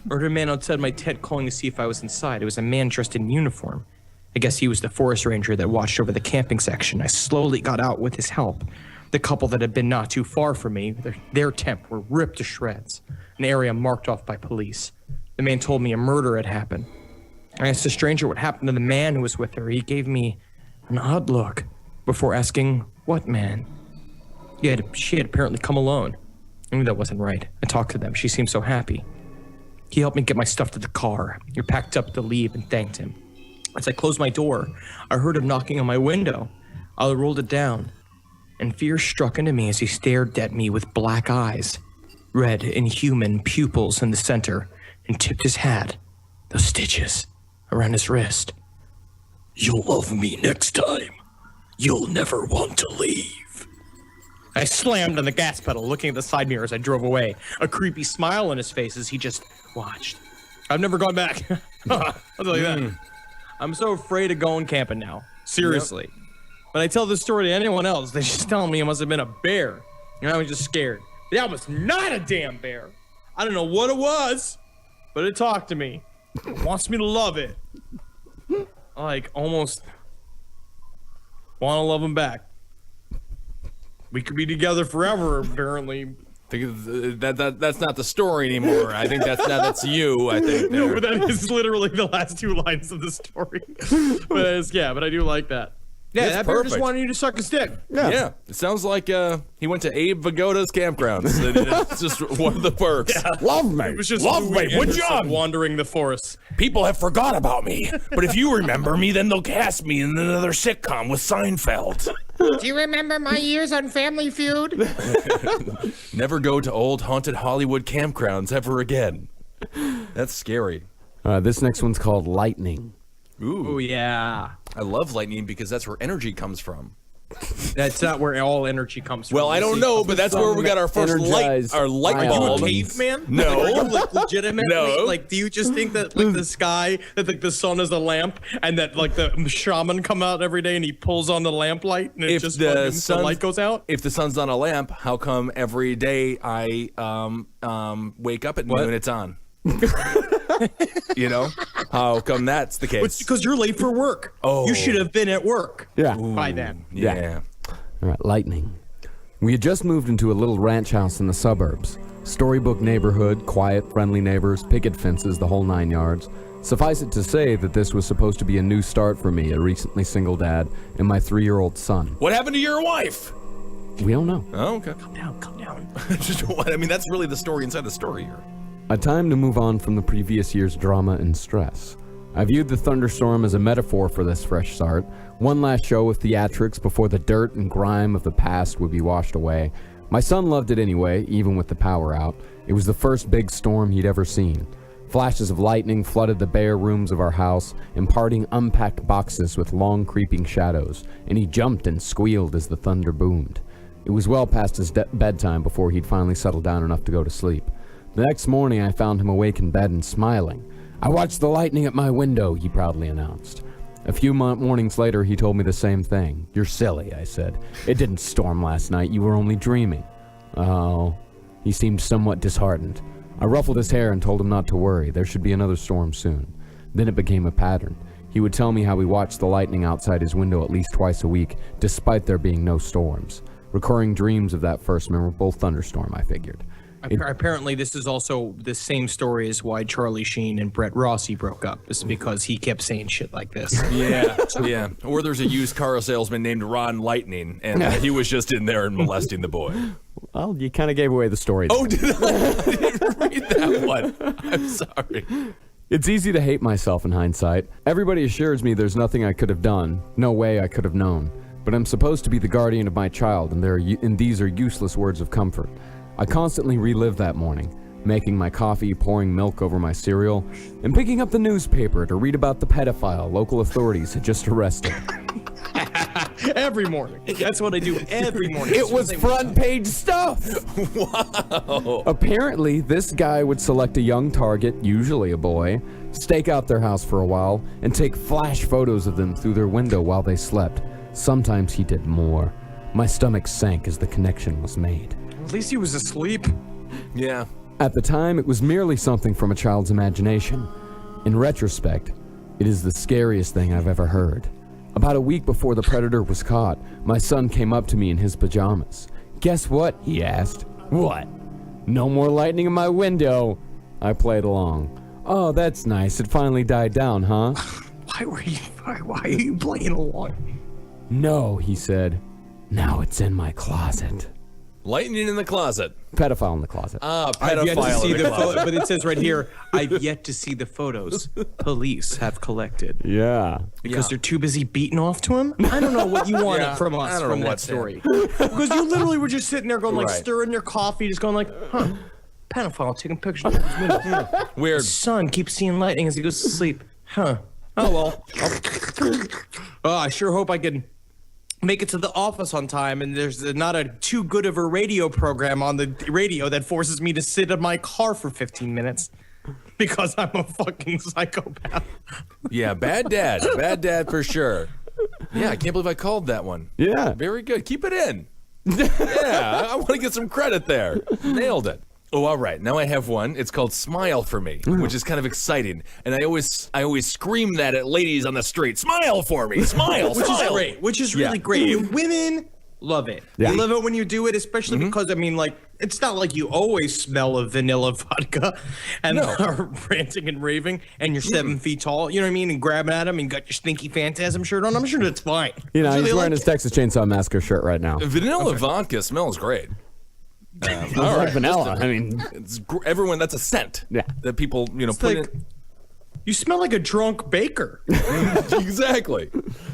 heard a man outside my tent calling to see if I was inside. It was a man dressed in uniform. I guess he was the forest ranger that watched over the camping section. I slowly got out with his help. The couple that had been not too far from me, their tent were ripped to shreds, an area marked off by police. The man told me a murder had happened. I asked the stranger what happened to the man who was with her. He gave me an odd look before asking, what man? She had apparently come alone. I knew that wasn't right. I talked to them. She seemed so happy. He helped me get my stuff to the car. We packed up to leave and thanked him. As I closed my door, I heard him knocking on my window. I rolled it down, and fear struck into me as he stared at me with black eyes, red inhuman pupils in the center, and tipped his hat, those stitches, around his wrist. You'll love me next time. You'll never want to leave. I slammed on the gas pedal, looking at the side mirror as I drove away, a creepy smile on his face as he just watched. I've never gone back. I'll tell you that. I'm so afraid of going camping now. Seriously. Yep. When I tell this story to anyone else, they just tell me it must have been a bear. And I was just scared. That was not a damn bear. I don't know what it was, but it talked to me. It wants me to love it. I like almost want to love him back. We could be together forever, apparently. That's not the story anymore. I think that's you. I think. No, but that is literally the last two lines of the story. But I do like that. Yeah, that bear just wanted you to suck his dick. Yeah. It sounds like he went to Abe Vigoda's campgrounds. It's just one of the perks. Yeah. Love me. It was just love me. Would John wandering the forest. People have forgot about me, but if you remember me, then they'll cast me in another sitcom with Seinfeld. Do you remember my years on Family Feud? Never go to old haunted Hollywood campgrounds ever again. That's scary. This next one's called Lightning. Ooh, yeah. I love lightning because that's where energy comes from. That's not where all energy comes from. Well, I don't know, but that's where we got our first light bulb. Are you a caveman? No. Are you like legitimately? No. Like, do you just think that like the sky, that like the sun is a lamp, and that like the shaman come out every day and he pulls on the lamp light and it just the light goes out? If the sun's not a lamp, how come every day I wake up at noon and it's on? You know, how come that's the case? It's because you're late for work. Oh, you should have been at work. Yeah. By then. Yeah. All right, Lightning. We had just moved into a little ranch house in the suburbs. Storybook neighborhood, quiet, friendly neighbors, picket fences, the whole 9 yards. Suffice it to say that this was supposed to be a new start for me, a recently single dad, and my 3-year-old son. What happened to your wife? We don't know. Oh, okay. Calm down. I mean, that's really the story inside the story here. A time to move on from the previous year's drama and stress. I viewed the thunderstorm as a metaphor for this fresh start. One last show of theatrics before the dirt and grime of the past would be washed away. My son loved it anyway, even with the power out. It was the first big storm he'd ever seen. Flashes of lightning flooded the bare rooms of our house, imparting unpacked boxes with long creeping shadows, and he jumped and squealed as the thunder boomed. It was well past his bedtime before he'd finally settled down enough to go to sleep. The next morning, I found him awake in bed and smiling. "I watched the lightning at my window," he proudly announced. A few mornings later, he told me the same thing. You're silly, I said. It didn't storm last night. You were only dreaming. Oh. He seemed somewhat disheartened. I ruffled his hair and told him not to worry. There should be another storm soon. Then it became a pattern. He would tell me how he watched the lightning outside his window at least twice a week, despite there being no storms. Recurring dreams of that first memorable thunderstorm, I figured. Apparently, this is also the same story as why Charlie Sheen and Brett Rossi broke up. It's because he kept saying shit like this. Yeah, yeah. Or there's a used car salesman named Ron Lightning, and he was just in there and molesting the boy. Well, you kind of gave away the story. Oh, did I? I didn't read that one. I'm sorry. It's easy to hate myself in hindsight. Everybody assures me there's nothing I could have done, no way I could have known. But I'm supposed to be the guardian of my child, and these are useless words of comfort. I constantly relive that morning, making my coffee, pouring milk over my cereal, and picking up the newspaper to read about the pedophile local authorities had just arrested. Every morning. That's what I do every morning. It was front page stuff! Wow. Apparently, this guy would select a young target, usually a boy, stake out their house for a while, and take flash photos of them through their window while they slept. Sometimes he did more. My stomach sank as the connection was made. At least he was asleep. Yeah. At the time, it was merely something from a child's imagination. In retrospect, it is the scariest thing I've ever heard. About a week before the predator was caught, my son came up to me in his pajamas. Guess what? He asked. What? No more lightning in my window. I played along. Oh, that's nice. It finally died down, huh? Why are you playing along? No, he said. Now it's in my closet. Lightning in the closet. Pedophile in the closet. Ah, I've yet to pedophile see in the the closet. but it says right here, I've yet to see the photos police have collected. Yeah. Because they're too busy beating off to him? I don't know what you wanted Yeah, from I us don't from know that what's story. Because you literally were just sitting there going like Right. stirring your coffee, just going like, huh, pedophile taking pictures of his window. Weird. His son keeps seeing lightning as he goes to sleep. Huh. Oh, well. Oh, I sure hope I can make it to the office on time, and there's not a too good of a radio program on the radio that forces me to sit in my car for 15 minutes because I'm a fucking psychopath. Yeah, bad dad. Bad dad for sure. Yeah, I can't believe I called that one. Yeah. Very good. Keep it in. Yeah, I want to get some credit there. Nailed it. Oh, all right. Now I have one. It's called Smile for Me, which is kind of exciting. And I always scream that at ladies on the street. Smile for me. Smile. Which smile. is great. Which is really great. And women love it. Yeah. They love it when you do it, especially because, I mean, like, it's not like you always smell of vanilla vodka and are ranting and raving and you're 7 feet tall, you know what I mean? And grabbing at him and got your stinky Phantasm shirt on. I'm sure that's fine. You know, I'm sure he's they wearing like his Texas Chainsaw Massacre shirt right now. Vanilla vodka smells great. It's like vanilla. I mean, It's everyone. That's a scent. Yeah. That people, put like- in. You smell like a drunk baker. Exactly.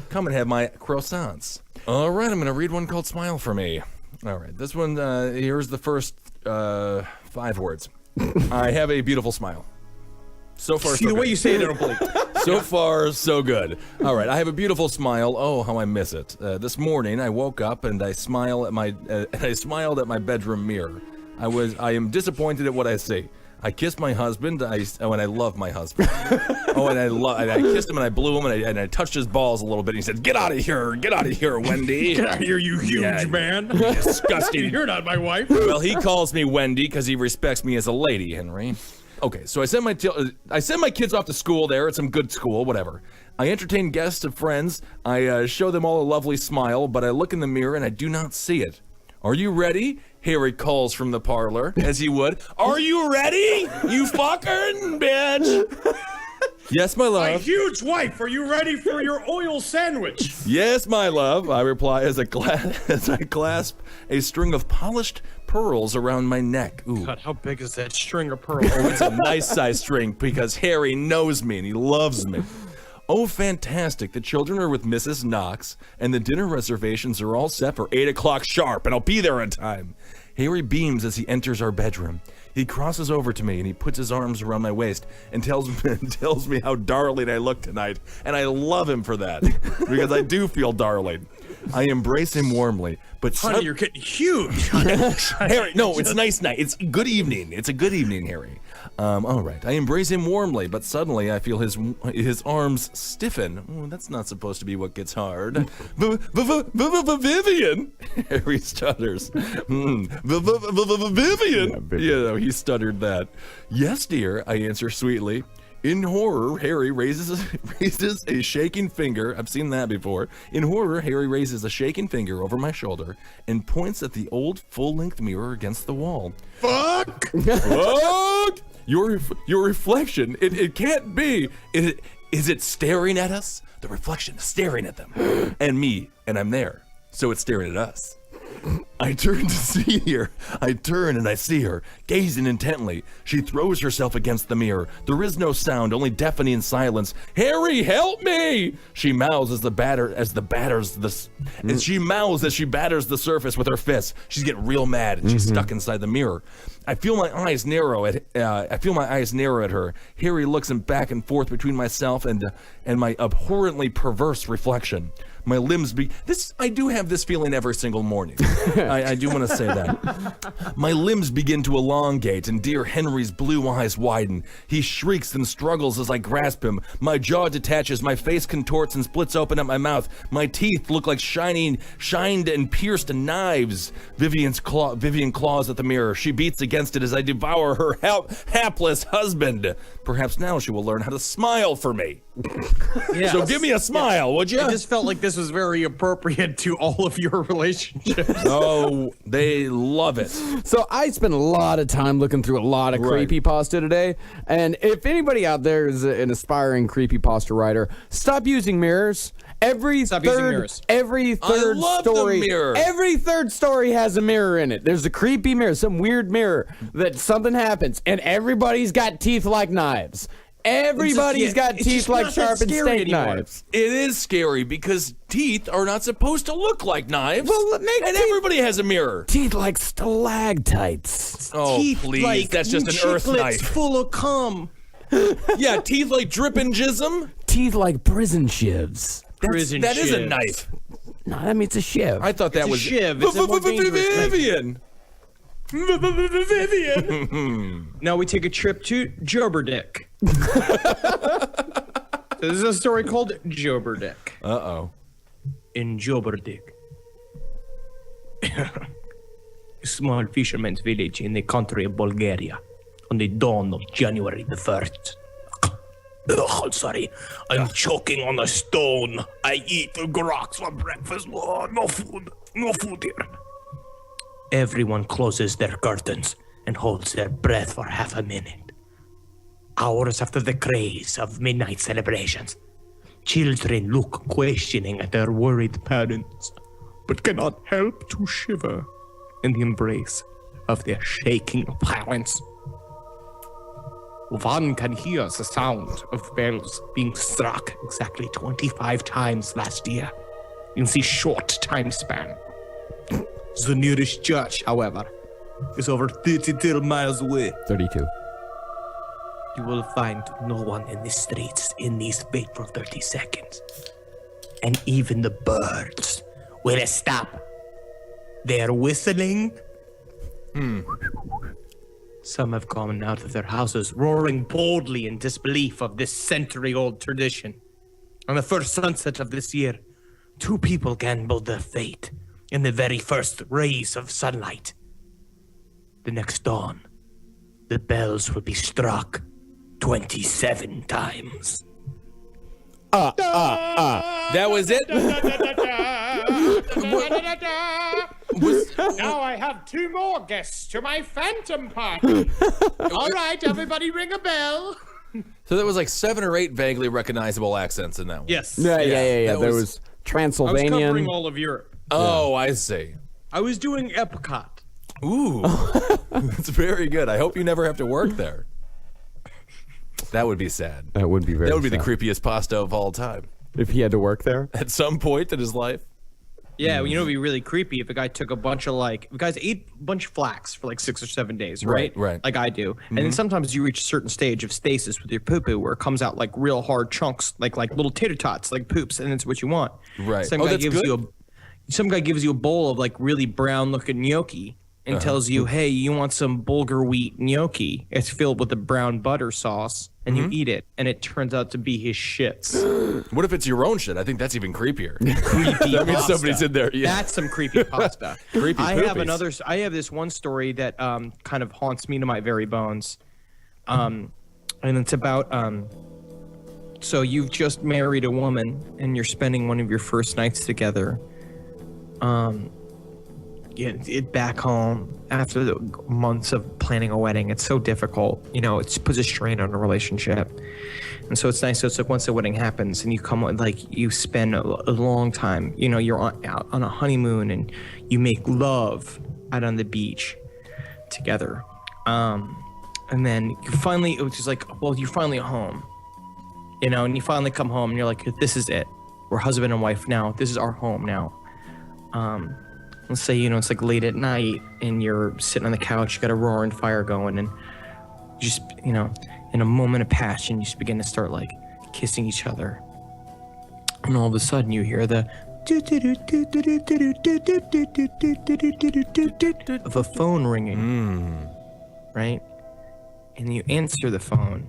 Come and have my croissants. All right, I'm going to read one called Smile for Me. All right, this one, here's the first 5 words. I have a beautiful smile. So far, See, so the good. way you say it, I don't believe. So far, so good. All right, I have a beautiful smile. Oh, how I miss it. This morning, I woke up and I smiled at my bedroom mirror. I am disappointed at what I see. I kissed my husband. And I love my husband. And I kissed him and I blew him and I touched his balls a little bit. And he said, "Get out of here, Wendy." Get out of here, you huge man. Disgusting. You're not my wife. Well, he calls me Wendy because he respects me as a lady, Henry. Okay, so I send my kids off to school there. It's some good school, whatever. I entertain guests and friends. I show them all a lovely smile, but I look in the mirror and I do not see it. Are you ready? Harry calls from the parlor, as he would. Are you ready, you fucking bitch? Yes, my My love. huge wife, are you ready for your oil sandwich? Yes, my love, I reply as I clasp a string of polished pearls around my neck. Ooh. God, how big is that string of pearls? Oh, it's a nice size string because Harry knows me and he loves me. Oh, fantastic. The children are with Mrs. Knox, and the dinner reservations are all set for 8 o'clock sharp, and I'll be there in time. Harry beams as he enters our bedroom. He crosses over to me, and he puts his arms around my waist and tells me how darling I look tonight, and I love him for that, because I do feel darling. I embrace him warmly, but Honey, you're getting huge. Harry, no, it's nice night. It's good evening. It's a good evening, Harry. All right. I embrace him warmly, but suddenly I feel his arms stiffen. Oh, that's not supposed to be what gets hard. Vivian! Harry stutters. Vivian! Yeah, he stuttered that. Yes, dear, I answer sweetly. In horror, Harry raises a shaking finger. I've seen that before. In horror, Harry raises a shaking finger over my shoulder and points at the old full-length mirror against the wall. Fuck! Fuck! Your reflection. It can't be. Is it staring at us? The reflection is staring at them and me, and I'm there. So it's staring at us. I turn to see her. I turn and I see her, gazing intently. She throws herself against the mirror. There is no sound, only deafening silence. Harry, help me! She mouths as she mouths as she batters the surface with her fists. She's getting real mad and she's stuck inside the mirror. I feel my eyes narrow at her. Harry looks back and forth between myself and my abhorrently perverse reflection. My limbs I do have this feeling every single morning. I do want to say that. My limbs begin to elongate and dear Henry's blue eyes widen. He shrieks and struggles as I grasp him. My jaw detaches, my face contorts and splits open at my mouth. My teeth look like shined and pierced knives. Vivian claws at the mirror. She beats against it as I devour her hapless husband. Perhaps now she will learn how to smile for me. Yes. So give me a smile, would you? I just felt like this was very appropriate to all of your relationships. Oh, they love it. So I spent a lot of time looking through a lot of creepypasta today, and if anybody out there is an aspiring creepypasta writer, stop using mirrors. Every third story has a mirror in it. There's a creepy mirror, some weird mirror that something happens, and everybody's got teeth like knives. Everybody's got teeth like sharpened steak knives. It is scary because teeth are not supposed to look like knives. Well, everybody has a mirror. Teeth like stalactites. Oh, teeth please, like that's just an earth knife. Full of cum. Yeah, teeth like dripping jism. Teeth like prison shivs. That is a knife. No, that means a shiv. I thought that was a shiv. It's a more dangerous Vivian. Vivian. Now we take a trip to Joberdick. This is a story called Joberdick. Uh-oh. In Joberdick, a small fisherman's village in the country of Bulgaria, on the dawn of January the 1st. Sorry, I'm choking on a stone. I eat groks for breakfast. Oh, no food here. Everyone closes their curtains and holds their breath for half a minute. Hours after the craze of midnight celebrations, children look questioning at their worried parents, but cannot help to shiver in the embrace of their shaking parents. One can hear the sound of bells being struck exactly 25 times last year in the short time span. The nearest church, however, is over 32 miles away. 32. You will find no one in the streets in these fateful 30 seconds. And even the birds will stop their whistling. Some have gone out of their houses, roaring boldly in disbelief of this century-old tradition. On the first sunset of this year, 2 people gambled their fate in the very first rays of sunlight. The next dawn, the bells will be struck 27 times. That was it? Now I have 2 more guests to my phantom party. All right, everybody ring a bell. So there was like 7 or 8 vaguely recognizable accents in that one. Yes. Yeah. That There was- was I was Transylvanian. covering all of Europe. Oh, I see. I was doing Epcot. Ooh, that's very good. I hope you never have to work there. That would be sad. That would be very That would be sad. the creepiest pasta of all time. If he had to work there. At some point in his life. Yeah, you know, it'd be really creepy if a guy took a bunch of if guys ate a bunch of flax for like 6 or 7 days, right? Right. Like I do. And then sometimes you reach a certain stage of stasis with your poo-poo where it comes out like real hard chunks, like little tater tots, like poops, and it's what you want. Right. Some Oh, guy that's gives good? some guy gives you a bowl of like really brown looking gnocchi, and tells you, hey, you want some bulgur wheat gnocchi? It's filled with the brown butter sauce, and you eat it, and it turns out to be his shits. What if it's your own shit? I think that's even creepier. Creepy That means pasta. somebody's in there. Yeah. That's some creepy pasta. Creepy poopies. I have this one story that kind of haunts me to my very bones. And it's about so you've just married a woman and you're spending one of your first nights together. Back home after the months of planning a wedding, it's so difficult. It puts a strain on a relationship. And so it's nice. So it's like once the wedding happens and you come you spend a long time, you're out on a honeymoon and you make love out on the beach together. And then you finally, it was just like, well, you're finally at home, and you finally come home and you're like, this is it. We're husband and wife now. This is our home now. Let's say, it's like late at night and you're sitting on the couch, you got a roaring fire going, and you just, in a moment of passion, you just begin to start like kissing each other. And all of a sudden you hear the of a phone ringing, right? And you answer the phone,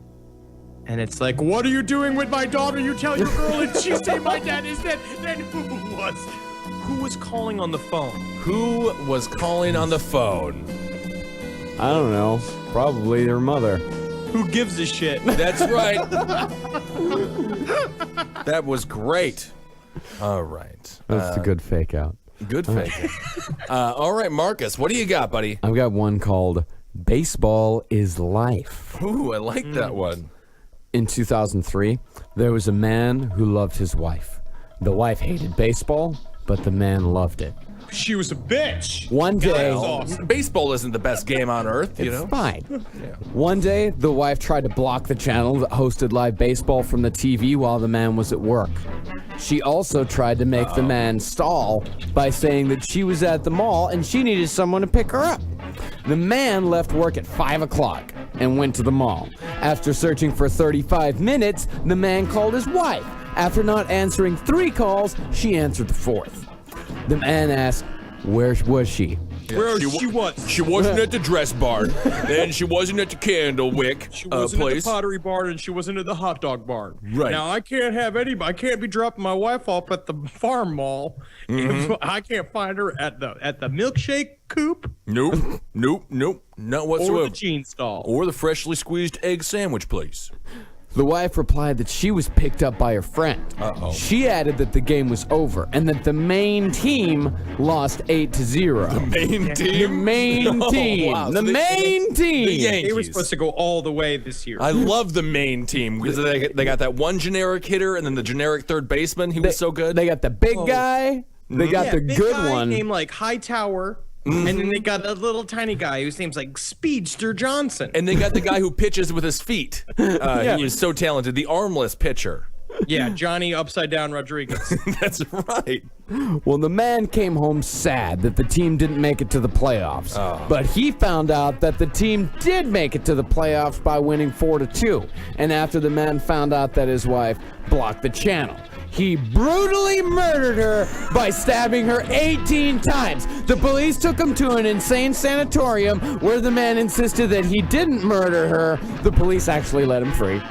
and it's like, what are you doing with my daughter? You tell your girl, and she say my dad is dead. Then who was calling on the phone? Who was calling on the phone? I don't know. Probably their mother. Who gives a shit? That's right. That was great. All right. That's a good fake out. Good fake. All right, Marcus, what do you got, buddy? I've got one called Baseball is Life. Ooh, I like that one. In 2003, there was a man who loved his wife. The wife hated baseball, but the man loved it. She was a bitch. One day, Awesome. Baseball isn't the best game on earth, it's fine. One day, the wife tried to block the channel that hosted live baseball from the TV while the man was at work. She also tried to make the man stall by saying that she was at the mall and she needed someone to pick her up. The man left work at 5 o'clock and went to the mall. After searching for 35 minutes, the man called his wife. After not answering 3 calls, she answered the 4th. The man asked, where was she? Where she was. She wasn't at the dress barn, and she wasn't at the candle wick She wasn't place. at the pottery barn, and she wasn't at the hot dog barn. Right. Now, I can't have anybody. I can't be dropping my wife off at the farm mall. I can't find her at the milkshake coop Nope, not whatsoever. or the jean stall. Or the freshly squeezed egg sandwich place. The wife replied that she was picked up by her friend. She added that the game was over and that the main team lost 8-0. Main team? The main team. Wow. The So main team. The Yankees. They were supposed to go all the way this year. I love the main team because they got that one generic hitter and then the generic third baseman. He was so good. They got the big guy. They got the big good guy one. named like Hightower, and then they got a little tiny guy whose name's like Speedster Johnson. And they got the guy who pitches with his feet. He was so talented. The armless pitcher. Yeah, Johnny Upside Down Rodriguez. That's right. Well, the man came home sad that the team didn't make it to the playoffs. But he found out that the team did make it to the playoffs by winning 4-2. And after the man found out that his wife blocked the channel, he brutally murdered her by stabbing her 18 times. The police took him to an insane sanatorium where the man insisted that he didn't murder her. The police actually let him free.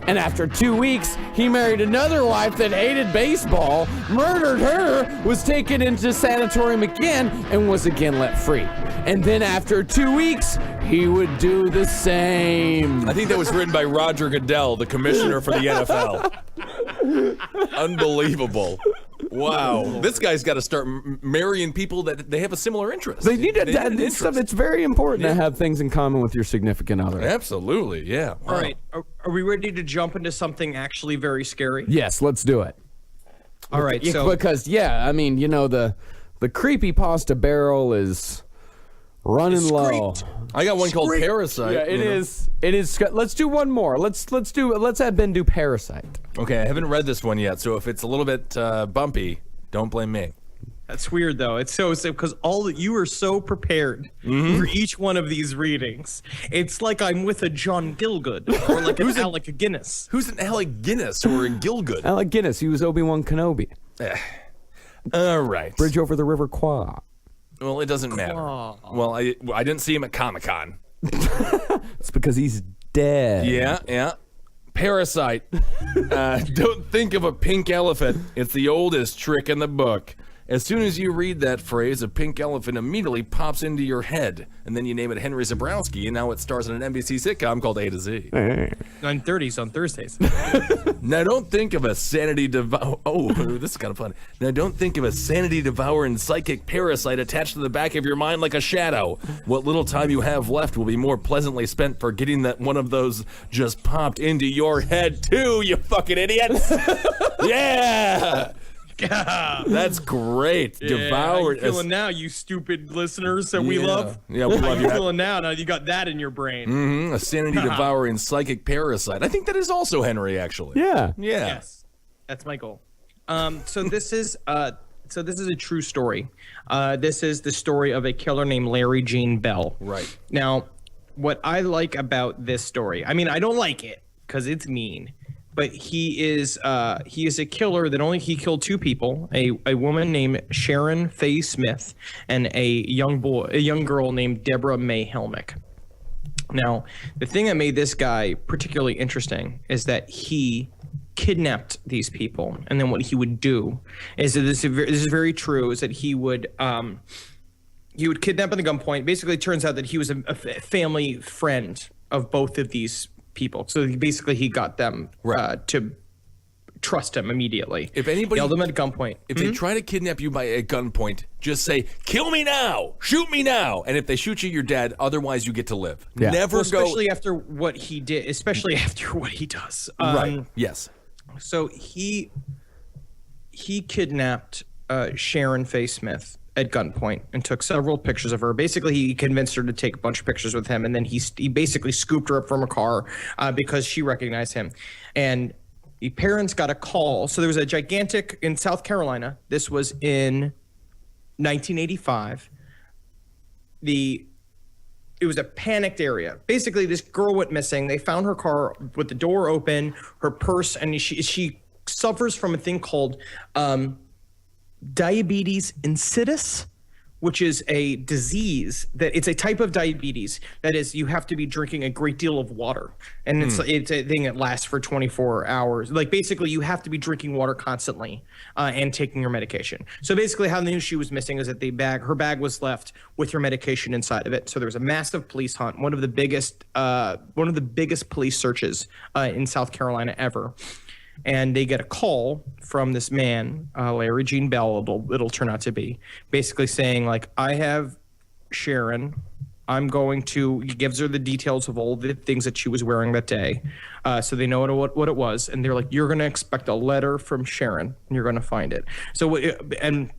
And after 2 weeks, he married another wife that hated baseball, murdered her, was taken into sanatorium again, and was again let free. And then after 2 weeks, he would do the same. I think that was written by Roger Goodell, the commissioner for the NFL. Unbelievable. Wow. This guy's got to start marrying people that they have a similar interest. They need an this stuff. It's very important to have things in common with your significant other. Absolutely, yeah. All right, are we ready to jump into something actually very scary? Yes, let's do it. All right, Yeah, so because I mean, the creepypasta barrel is running low. I got one called Parasite. Yeah, it is. It is. Let's do one more. Let's have Ben do Parasite. Okay, I haven't read this one yet, so if it's a little bit bumpy, don't blame me. that's weird though. It's so because you are so prepared for each one of these readings. It's like I'm with a John Gilgood or like an Alec Guinness. Who's an Alec Guinness or a Gilgood? Alec Guinness. He was Obi-Wan Kenobi. All right. Bridge over the River Kwai. Well, it doesn't matter. Well, I didn't see him at Comic-Con. It's because he's dead. Yeah. Parasite. Don't think of a pink elephant. It's the oldest trick in the book. As soon as you read that phrase, a pink elephant immediately pops into your head, and then you name it Henry Zabrowski, and now it stars in an NBC sitcom called A to Z. 9:30s on Thursdays. Now don't think of a sanity Oh, this is kind of fun. Now don't think of a sanity-devouring psychic parasite attached to the back of your mind like a shadow. What little time you have left will be more pleasantly spent forgetting that one of those just popped into your head too, you fucking idiots! Yeah! That's great. Devoured. How you feeling now, you stupid listeners that we love? Yeah, we love How you. you feeling now? Now you got that in your brain. A sanity-devouring psychic parasite. I think that is also Henry, actually. Yeah. Yes, that's my goal. So this is a true story. This is the story of a killer named Larry Gene Bell. Right. Now, what I like about this story, I mean, I don't like it because it's mean. But he is a killer that he killed two people, a woman named Sharon Faye Smith and a young girl named Deborah May Helmick. Now, the thing that made this guy particularly interesting is that he kidnapped these people, and then what he would do is that this is very true, is that he would kidnap at the gunpoint. Basically, it turns out that he was a family friend of both of these people. So he got them to trust him immediately. If anybody held them at gunpoint. If they try to kidnap you by a gunpoint, just say, "Kill me now! Shoot me now!" And if they shoot you, you're dead. Otherwise, you get to live. Yeah. Never especially after what he did, especially after what he does. Right. Yes. So he kidnapped Sharon Faye Smith at gunpoint and took several pictures of her. Basically, he convinced her to take a bunch of pictures with him, and then he basically scooped her up from a car because she recognized him. And the parents got a call. So there was a gigantic in South Carolina. This was in 1985. It was a panicked area. Basically, this girl went missing. They found her car with the door open, her purse, and she suffers from a thing called diabetes insipidus, which is a disease it's a type of diabetes that is you have to be drinking a great deal of water, and it's a thing that lasts for 24 hours. Like basically you have to be drinking water constantly and taking your medication. So basically how they knew she was missing is that her bag was left with her medication inside of it. So there was a massive police hunt, one of the biggest police searches in South Carolina ever. And they get a call from this man, Larry Gene Bell, it'll turn out to be, basically saying, like, I have Sharon. He gives her the details of all the things that she was wearing that day. So they know what it was. And they're like, you're going to expect a letter from Sharon, and you're going to find it. And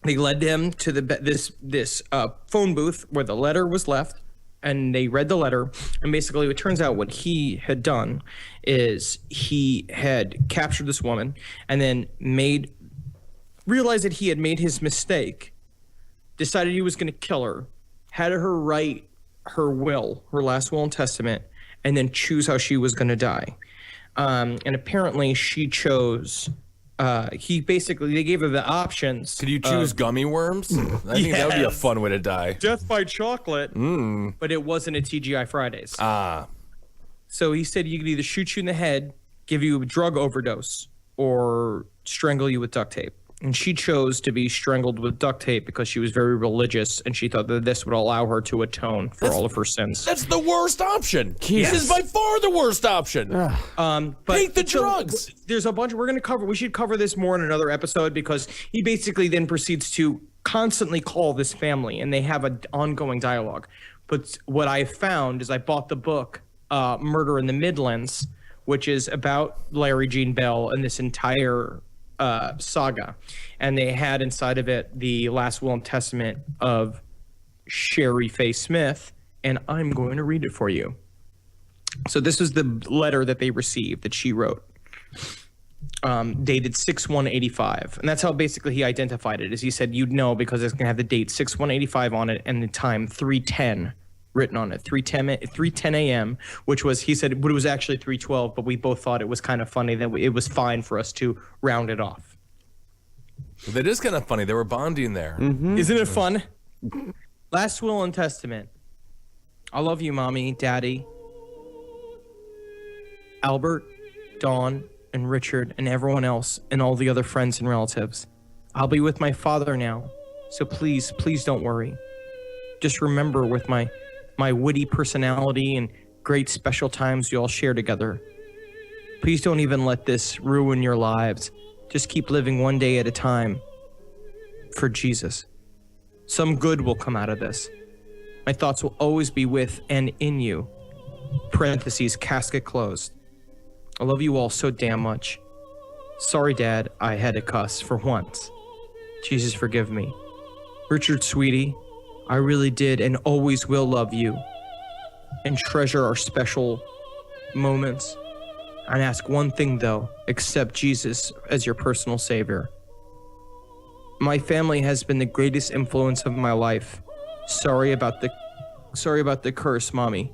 they led him to this phone booth where the letter was left. And they read the letter, and basically it turns out what he had done is he had captured this woman and then realized that he had made his mistake, decided he was going to kill her, had her write her last will and testament, and then choose how she was going to die. And apparently she chose... they gave her the options. Could you choose gummy worms? I think that would be a fun way to die. Death by chocolate. But it wasn't a TGI Fridays. So he said you could either shoot you in the head, give you a drug overdose, or strangle you with duct tape. And she chose to be strangled with duct tape because she was very religious, and she thought that this would allow her to atone for all of her sins. That's the worst option. This is by far the worst option. Take the drugs. There's a bunch we should cover this more in another episode, because he basically then proceeds to constantly call this family, and they have an ongoing dialogue. But what I found is I bought the book Murder in the Midlands, which is about Larry Gene Bell and this entire saga, and they had inside of it the last will and testament of Sherry Faye Smith, and I'm going to read it for you. So this is the letter that they received that she wrote, dated 6/1/85, and that's how basically he identified it. Is he said you'd know because it's gonna have the date 6/1/85 on it and the time 3:10 written on it, 3:10 a.m., which was, he said, but it was actually 3:12, but we both thought it was kind of funny that it was fine for us to round it off. That is kind of funny. They were bonding there. Isn't it fun? Last will and testament. I love you, Mommy, Daddy, Albert, Dawn, and Richard, and everyone else, and all the other friends and relatives. I'll be with my father now, so please, please don't worry. Just remember with my witty personality and great special times you all share together. Please don't even let this ruin your lives. Just keep living one day at a time for Jesus. Some good will come out of this. My thoughts will always be with and in you. Parentheses, casket closed. I love you all so damn much. Sorry, Dad, I had to cuss for once. Jesus, forgive me. Richard, sweetie, I really did and always will love you and treasure our special moments. And ask one thing, though, accept Jesus as your personal savior. My family has been the greatest influence of my life. Sorry about the curse, Mommy.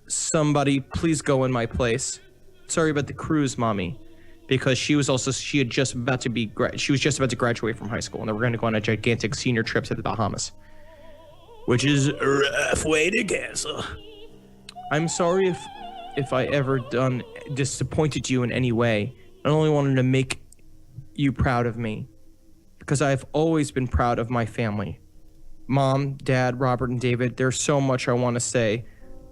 Somebody please go in my place. Sorry about the cruise, Mommy, because she was just about to graduate from high school, and they were going to go on a gigantic senior trip to the Bahamas, which is a rough way to cancel. I'm sorry if I ever disappointed you in any way. I only wanted to make you proud of me, because I've always been proud of my family. Mom, Dad, Robert, and David, there's so much I want to say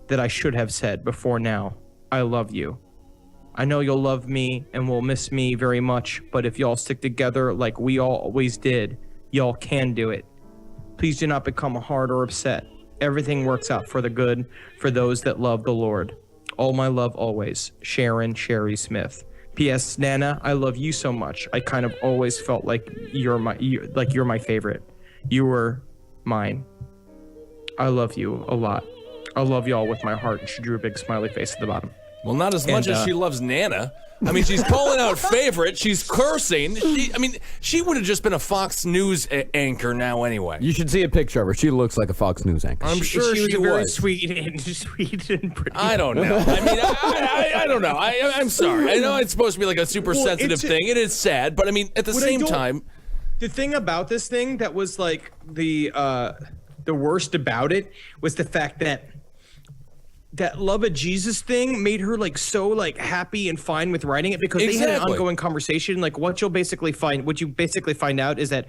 that I should have said before now. I love you. I know you'll love me and will miss me very much, but if y'all stick together like we all always did, y'all can do it. Please do not become hard or upset. Everything works out for the good for those that love the Lord. All my love always. Sharon Sherry Smith. P.S. Nana, I love you so much. I kind of always felt like you're my favorite. You were mine. I love you a lot. I love y'all with my heart. And she drew a big smiley face at the bottom. Well, not as much as she loves Nana. I mean, she's calling out favorite. She's cursing. She would have just been a Fox News anchor now anyway. You should see a picture of her. She looks like a Fox News anchor. I'm sure she was very was. sweet and pretty. I don't know. I mean, I don't know. I'm sorry. I know it's supposed to be like a super sensitive thing. It is sad, but I mean, at the same time, the thing about this thing that was like the worst about it was the fact that love of Jesus thing made her like so like happy and fine with writing it, because they had an ongoing conversation. Like what you basically find out is that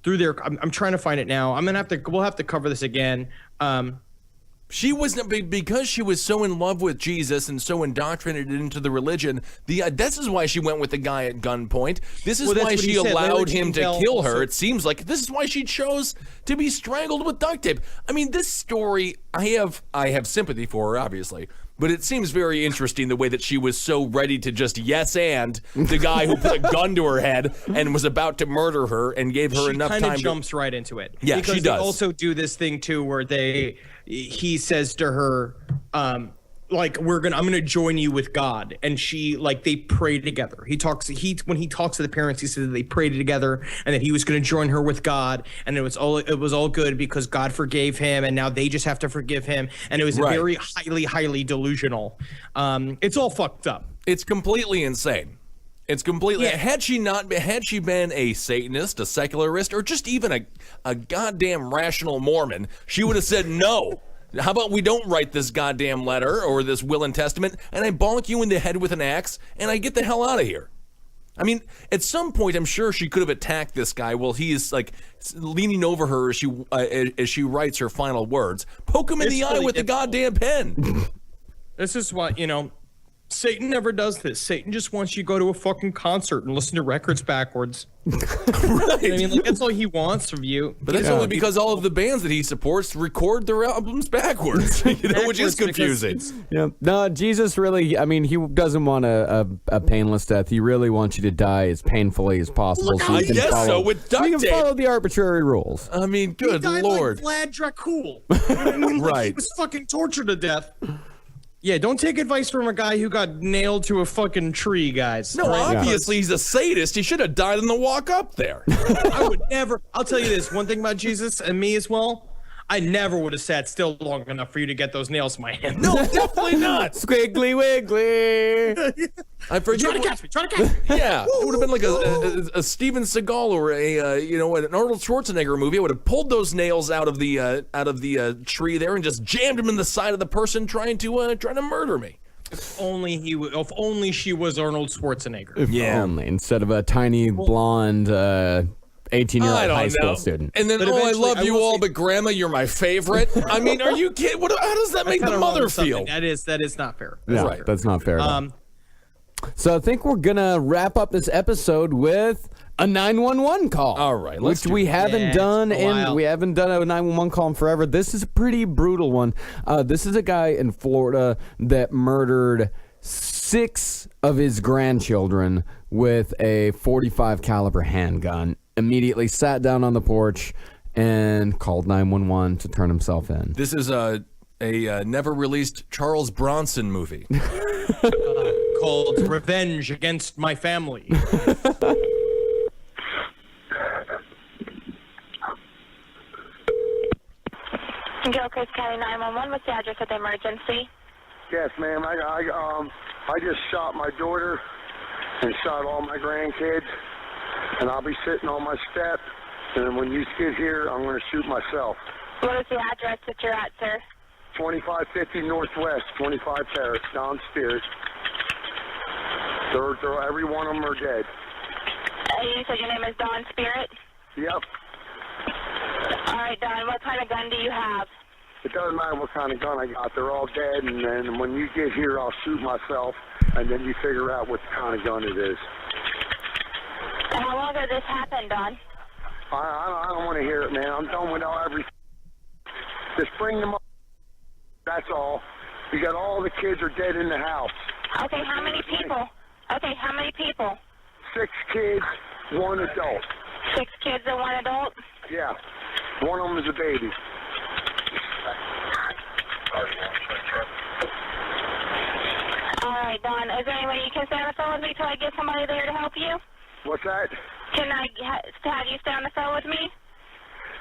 through their, I'm trying to find it now. We'll have to cover this again. she wasn't, because she was so in love with Jesus and so indoctrinated into the religion. This is why she went with the guy at gunpoint. This is why she allowed him to kill her. It seems like this is why she chose to be strangled with duct tape. I mean, this story, I have sympathy for her, obviously, but it seems very interesting the way that she was so ready to just yes and the guy who put a gun to her head and was about to murder her and gave her enough time. She kind of jumps right into it. Yeah, because she does. They also do this thing too, where he says to her, like, I'm gonna join you with God, and she, like, they pray together. When he talks to the parents, he says that they prayed together and that he was gonna join her with God, and it was all good because God forgave him, and now they just have to forgive him, and it was very highly delusional. It's all fucked up. It's completely insane. It's completely. Yeah. Had she been a Satanist, a secularist, or just even a goddamn rational Mormon, she would have said no. How about we don't write this goddamn letter or this will and testament, and I bonk you in the head with an axe, and I get the hell out of here. I mean, at some point, I'm sure she could have attacked this guy while he is like leaning over her as she writes her final words. Poke him in the eye with the goddamn pen. This is what, Satan never does this. Satan just wants you to go to a fucking concert and listen to records backwards. Right. I mean, like, that's all he wants from you. But that's only because all of the bands that he supports record their albums backwards, which is confusing. Yeah. No, Jesus really, I mean, he doesn't want a painless death. He really wants you to die as painfully as possible. I guess so, with duct tape. You can follow the arbitrary rules. I mean, good Lord. Like Vlad Dracul. Right. He was fucking tortured to death. Yeah, don't take advice from a guy who got nailed to a fucking tree, guys. No, obviously he's a sadist. He should have died on the walk up there. I would never. I'll tell you this. One thing about Jesus and me as well, I never would have sat still long enough for you to get those nails in my hand. No, definitely not. Squiggly wiggly. I forget. Try to catch me. Try to catch me. Yeah, it would have been like a Steven Seagal or an Arnold Schwarzenegger movie. I would have pulled those nails out of the tree there and just jammed them in the side of the person trying to murder me. If only she was Arnold Schwarzenegger. If only, instead of a tiny blonde 18-year-old high school student. And then, But I eventually, love I you will all, say- but Grandma, you're my favorite. I mean, are you kidding? How does that make the Kinda mother wrong something. feel? That is not fair. Yeah, Not fair. that's not fair. at all. So I think we're gonna wrap up this episode with a 911 call. All right, let's which do we that. haven't Yeah, done it's been a in while. we haven't done a 911 call in forever. This is a pretty brutal one. This is a guy in Florida that murdered 6 of his grandchildren with a .45 caliber handgun. Immediately sat down on the porch and called 911 to turn himself in. This is a never released Charles Bronson movie. Called Revenge Against My Family. Gilchrist County 911, what's the address of the emergency? Yes, ma'am. I just shot my daughter and shot all my grandkids, and I'll be sitting on my step. And when you get here, I'm going to shoot myself. What is the address that you're at, sir? 2550 Northwest, 25 Terrace, Don Spears. Every one of them are dead. You said your name is Dawn Spirit? Yep. All right, Dawn, what kind of gun do you have? It doesn't matter what kind of gun I got. They're all dead, and then when you get here, I'll shoot myself, and then you figure out what kind of gun it is. And how long ago did this happen, Dawn? I don't want to hear it, man. I'm done with everything. Just bring them up. That's all. You got all the kids are dead in the house. Okay, how many people? Okay, how many people? 6 kids, 1 adult. 6 kids and 1 adult? Yeah. One of them is a baby. All right, Dawn, is there any way you can stay on the phone with me till I get somebody there to help you? What's that? Can I have you stay on the phone with me?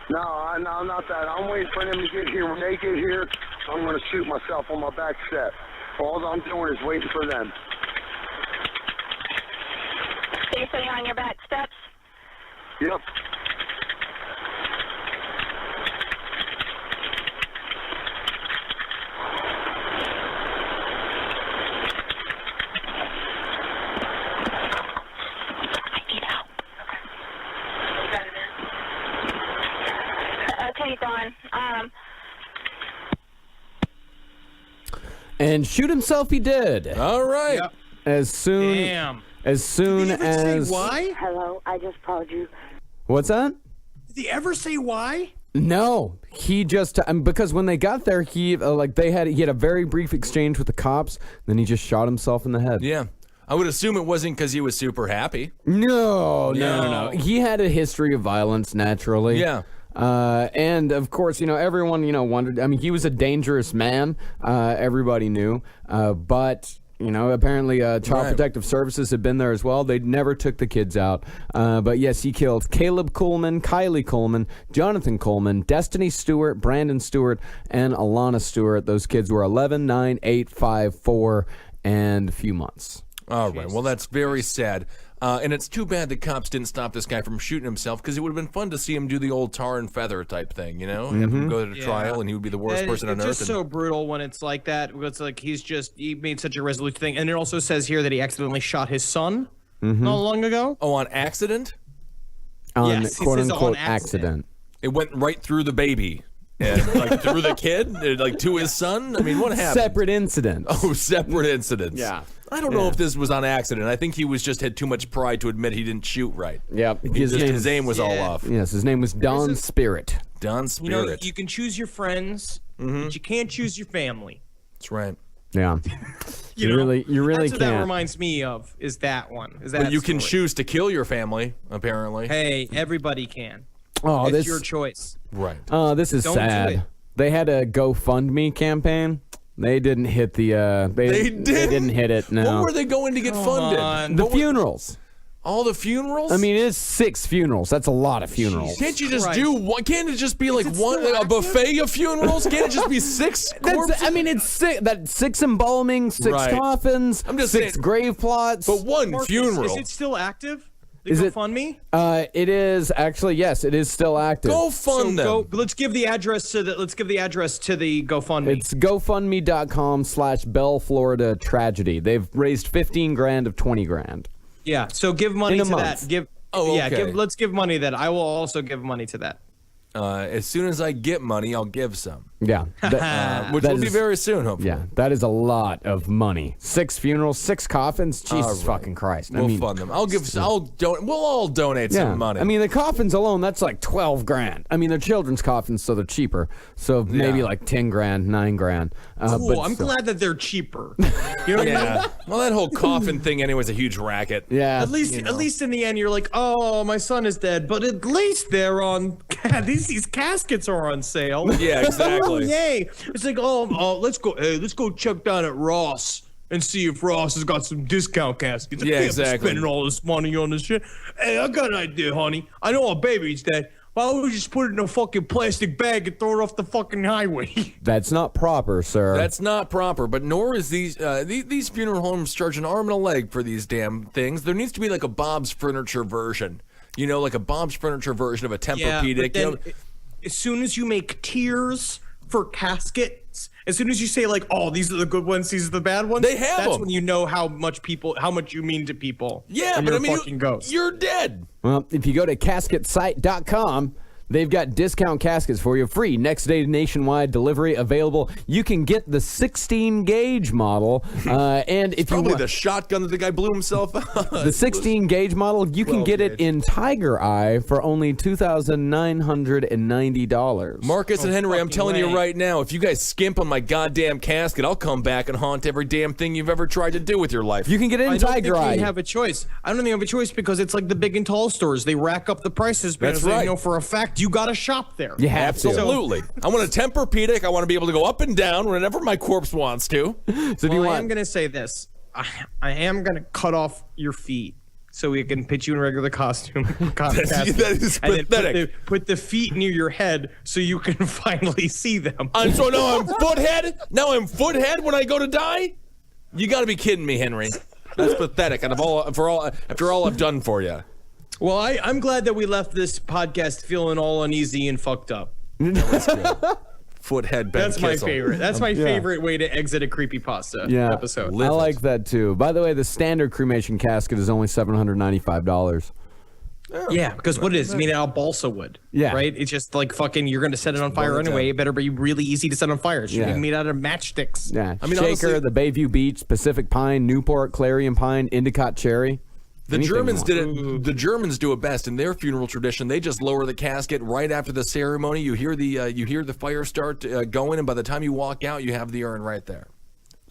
No, not that. I'm waiting for them to get here. When they get here, I'm going to shoot myself on my back step. All I'm doing is waiting for them. So you're sitting on your back steps? Yep. Okay, Dawn. And shoot himself he did. All right. Yep. As soon Damn. as soon Did he ever as say why? Hello, I just called you. What's that? Did he ever say why? No, he just because when they got there, he had a very brief exchange with the cops. Then he just shot himself in the head. Yeah. I would assume it wasn't because he was super happy. No. He had a history of violence naturally. Yeah. And of course, everyone, wondered. I mean, he was a dangerous man. Everybody knew. But apparently, Child Protective Services had been there as well. They never took the kids out. But yes, he killed Caleb Coleman, Kylie Coleman, Jonathan Coleman, Destiny Stewart, Brandon Stewart, and Alana Stewart. Those kids were 11, 9, 8, 5, 4, and a few months. All right. Well, that's very sad. And it's too bad the cops didn't stop this guy from shooting himself, because it would have been fun to see him do the old tar and feather type thing, Have him go to trial, and he would be the worst person on It's earth. just so brutal when it's like that. It's like he made such a resolute thing. And it also says here that he accidentally shot his son not long ago. Oh, on accident? On Yes, he quote says unquote on accident. It went right through the baby. And through the kid? To his son? I mean, what happened? Separate incidents. Oh, separate incidents. Yeah. I don't know if this was on accident. I think he had too much pride to admit he didn't shoot right. Yep. His aim was all Yeah. off. Yes, his name was Don Spirit. Don You Spirit. you can choose your friends, but you can't choose your family. That's right. Yeah. You really That's what that can't. reminds me of. Is that one? Is that? But you can story. choose to kill your family, apparently. Hey, everybody can. Oh, It's this your choice. Right. Oh, this is Don't do sad. it. They had a GoFundMe campaign. They didn't hit the. They didn't hit it. No. What were they going to get funded? on. The funerals. All the funerals? I mean, it's 6 funerals. That's a lot of funerals. Can't you just do one? Can't it just be like one, like a buffet of funerals? Can't it just be 6 corpses? I mean, it's 6. That's 6 embalmings, 6 Right. coffins, I'm just 6 saying- grave plots. But one Marcus, funeral. Is it still active? The Is it- GoFundMe? It is actually, yes, it is still active. Go fund them. Let's give the address to the GoFundMe. It's GoFundMe.com/Bell Florida Tragedy. They've raised 15 grand of 20 grand. Yeah, so give money In a to month. that. Let's give money to that. I will also give money to that. As soon as I get money, I'll give some. Yeah. Which that will be is- very soon, hopefully. Yeah, that is a lot of money. 6 funerals, 6 coffins. Jesus All right. fucking Christ. We'll fund them. We'll all donate some money. I mean, the coffins alone, that's like 12 grand. I mean, they're children's coffins, so they're cheaper. So maybe like 10 grand, 9 grand. Cool. I'm glad that they're cheaper. You know what I mean? yeah. Well, that whole coffin thing anyway is a huge racket. Yeah. At least in the end, you're like, oh, my son is dead, but at least they're on. These caskets are on sale. Yeah, exactly. Yay! It's like, let's go. Hey, let's go check down at Ross and see if Ross has got some discount caskets. I Yeah, can't be exactly. spending all this money on this shit. Hey, I got an idea, honey. I know our baby's dead. Why don't we just put it in a fucking plastic bag and throw it off the fucking highway? That's not proper, sir. That's not proper, but nor is these funeral homes charge an arm and a leg for these damn things. There needs to be like a Bob's Furniture version. You know, like a Bob's Furniture version of a Tempur-Pedic. but then, as soon as you make tiers for caskets, as soon as you say like, oh, these are the good ones, these are the bad ones, They have that's them. when you know how much you mean to people. Yeah, when but you're I mean, a fucking ghost. you're dead. Well, if you go to casketsite.com, they've got discount caskets for you, free next day nationwide delivery available. You can get the 16 gauge model, and if you Probably want the shotgun that the guy blew himself out. the 16 gauge model, you can get it in Tiger Eye for only $2,990. Marcus and Henry, I'm fucking telling you way. right now, if you guys skimp on my goddamn casket, I'll come back and haunt every damn thing you've ever tried to do with your life. You can get it in I don't Tiger think Eye. we have a choice. I don't think we have a choice because it's like the big and tall stores. They rack up the prices because That's right. they know for a fact you got to shop there. You have to. Absolutely. I want a Tempur-Pedic. I want to be able to go up and down whenever my corpse wants to. So if you Well, I want, am going to say this. I am going to cut off your feet so we can put you in regular costume. Casket, that is and then pathetic. put the feet near your head so you can finally see them. And so now I'm foothead? Now I'm foothead when I go to die? You got to be kidding me, Henry. That's pathetic. And after all I've done for you. Well, I'm glad that we left this podcast feeling all uneasy and fucked up. Foot-head Ben That's my Kissel. favorite. That's my favorite way to exit a creepypasta episode. I like that too. By the way, the standard cremation casket is only $795. Yeah, because what it is, I mean, balsa wood. Yeah. Right? It's just like fucking, you're going to set it on fire burn it anyway. down. It better be really easy to set on fire. It should Yeah. be made out of matchsticks. Yeah, I mean, Shaker, honestly- the Bayview Beach, Pacific Pine, Newport, Clarion Pine, Endicott Cherry. The Anything Germans you did want. it. The Germans do it best in their funeral tradition. They just lower the casket right after the ceremony. You hear the fire start going, and by the time you walk out, you have the urn right there.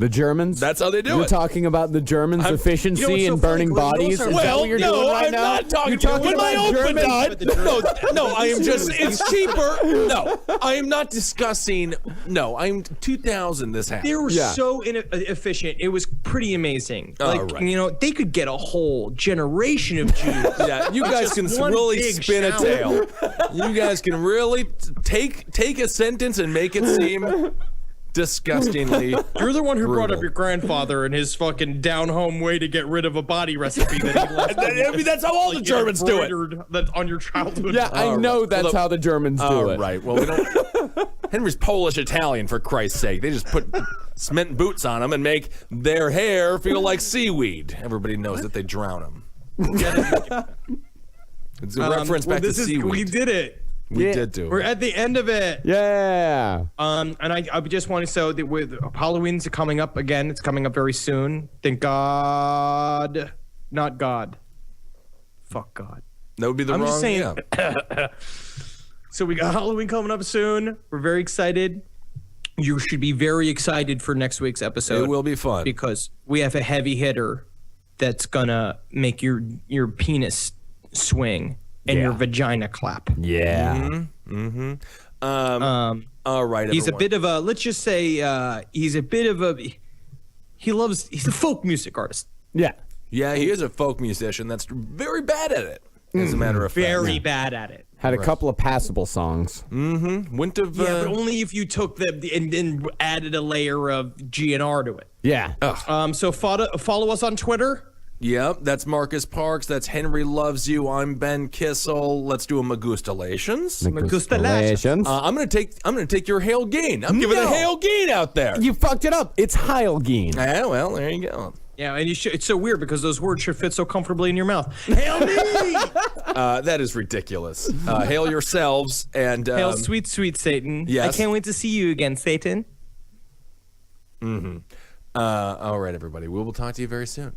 The Germans? That's how they do You're it. talking about the Germans' efficiency you know what's so in funny, burning Glenn? bodies? Those Is are- that what you're doing right I'm now? not talking. You're talking when my about uncle Germans? died. No, I am just. It's cheaper. No, I am not discussing. No, I'm 2000. This happened. They were Yeah. so efficient. It was pretty amazing. Like, right. you know, they could get a whole generation of Jews. Yeah, you guys can one really big spin a shower. tale. You guys can really take a sentence and make it seem disgustingly. You're the one who brought brutal. up your grandfather and his fucking down-home way to get rid of a body recipe that he left. I mean, that's how all the Germans do it. embroidered that on your childhood. Yeah, I know that's Well, how the Germans do All it. right. Well, we don't. Henry's Polish Italian, for Christ's sake. They just put cement boots on them and make their hair feel like seaweed. Everybody knows that they drown them. It's a reference back to seaweed. We did it. We Yeah. did do We're it. at the end of it. Yeah. And I just want to say that with Halloween's coming up again. It's coming up very soon. Thank God, not God. Fuck God. That would be the I'm wrong. just saying. Yeah. So we got Halloween coming up soon. We're very excited. You should be very excited for next week's episode. It will be fun. because we have a heavy hitter that's gonna make your penis swing and your vagina clap. Yeah. All right. He's a everyone. bit of a, let's just say, he's a folk music artist. Yeah. Yeah, he is a folk musician that's very bad at it, as a matter of fact. Very bad at it. Had a couple of passable songs. Wouldn't have... Yeah, but only if you took and then added a layer of GNR to it. Yeah. So follow us on Twitter. Yep, that's Marcus Parks. That's Henry Loves You. I'm Ben Kissel. Let's do a Magustalations. Magustalations. I'm gonna take your Hail Gain. I'm giving a Hail Gain out there. You fucked it up. It's Heilgeen. Yeah, well, there you go. Yeah, and it's so weird because those words should fit so comfortably in your mouth. Hail me! That is ridiculous. Hail yourselves and Hail sweet, sweet Satan. Yes. I can't wait to see you again, Satan. All right, everybody. We will talk to you very soon.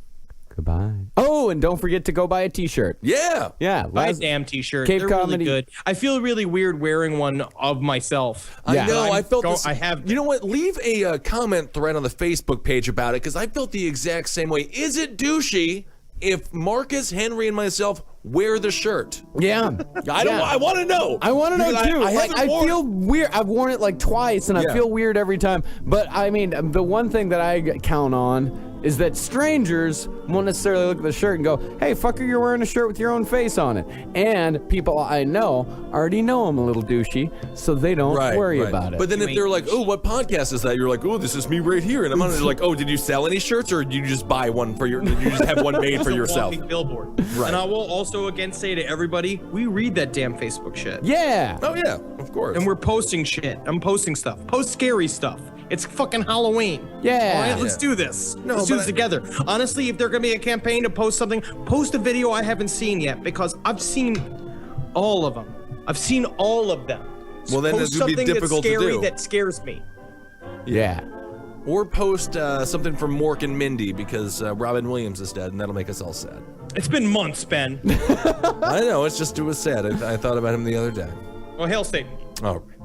Goodbye. Oh, and don't forget to go buy a t-shirt. Yeah. Yeah. Buy a damn t-shirt. Cape They're Comedy. really good. I feel really weird wearing one of myself. Yeah. I know. I felt this. I have. You know what? Leave a comment thread on the Facebook page about it because I felt the exact same way. Is it douchey if Marcus, Henry, and myself wear the shirt? Yeah. I want to know. I want to know Because too. I worn feel weird. I've worn it like twice, and I Yeah. feel weird every time. But I mean, the one thing that I count on is that strangers won't necessarily look at the shirt and go, "Hey, fucker, you're wearing a shirt with your own face on it." And people I know already know I'm a little douchey, so they don't worry about it. But then if they're like, "Oh, what podcast is that?" You're like, "Oh, this is me right here," and I'm on it like, "Oh, did you sell any shirts, or did you just buy one for your? Did you just have one made for yourself?" Walking billboard. Right. And I will also again say to everybody, we read that damn Facebook shit. Yeah. Oh yeah, of course. And we're posting shit. I'm posting stuff. Post scary stuff. It's fucking Halloween. Yeah. All right, let's do this. Let's do this together. Honestly, if there's gonna be a campaign to post something, post a video I haven't seen yet because I've seen all of them. I've seen all of them. Well, then post it would be something difficult to that's scary do. that scares me. Yeah. Or post something from Mork and Mindy because Robin Williams is dead, and that'll make us all sad. It's been months, Ben. I know. It was sad. I thought about him the other day. Well, hail Satan. All right.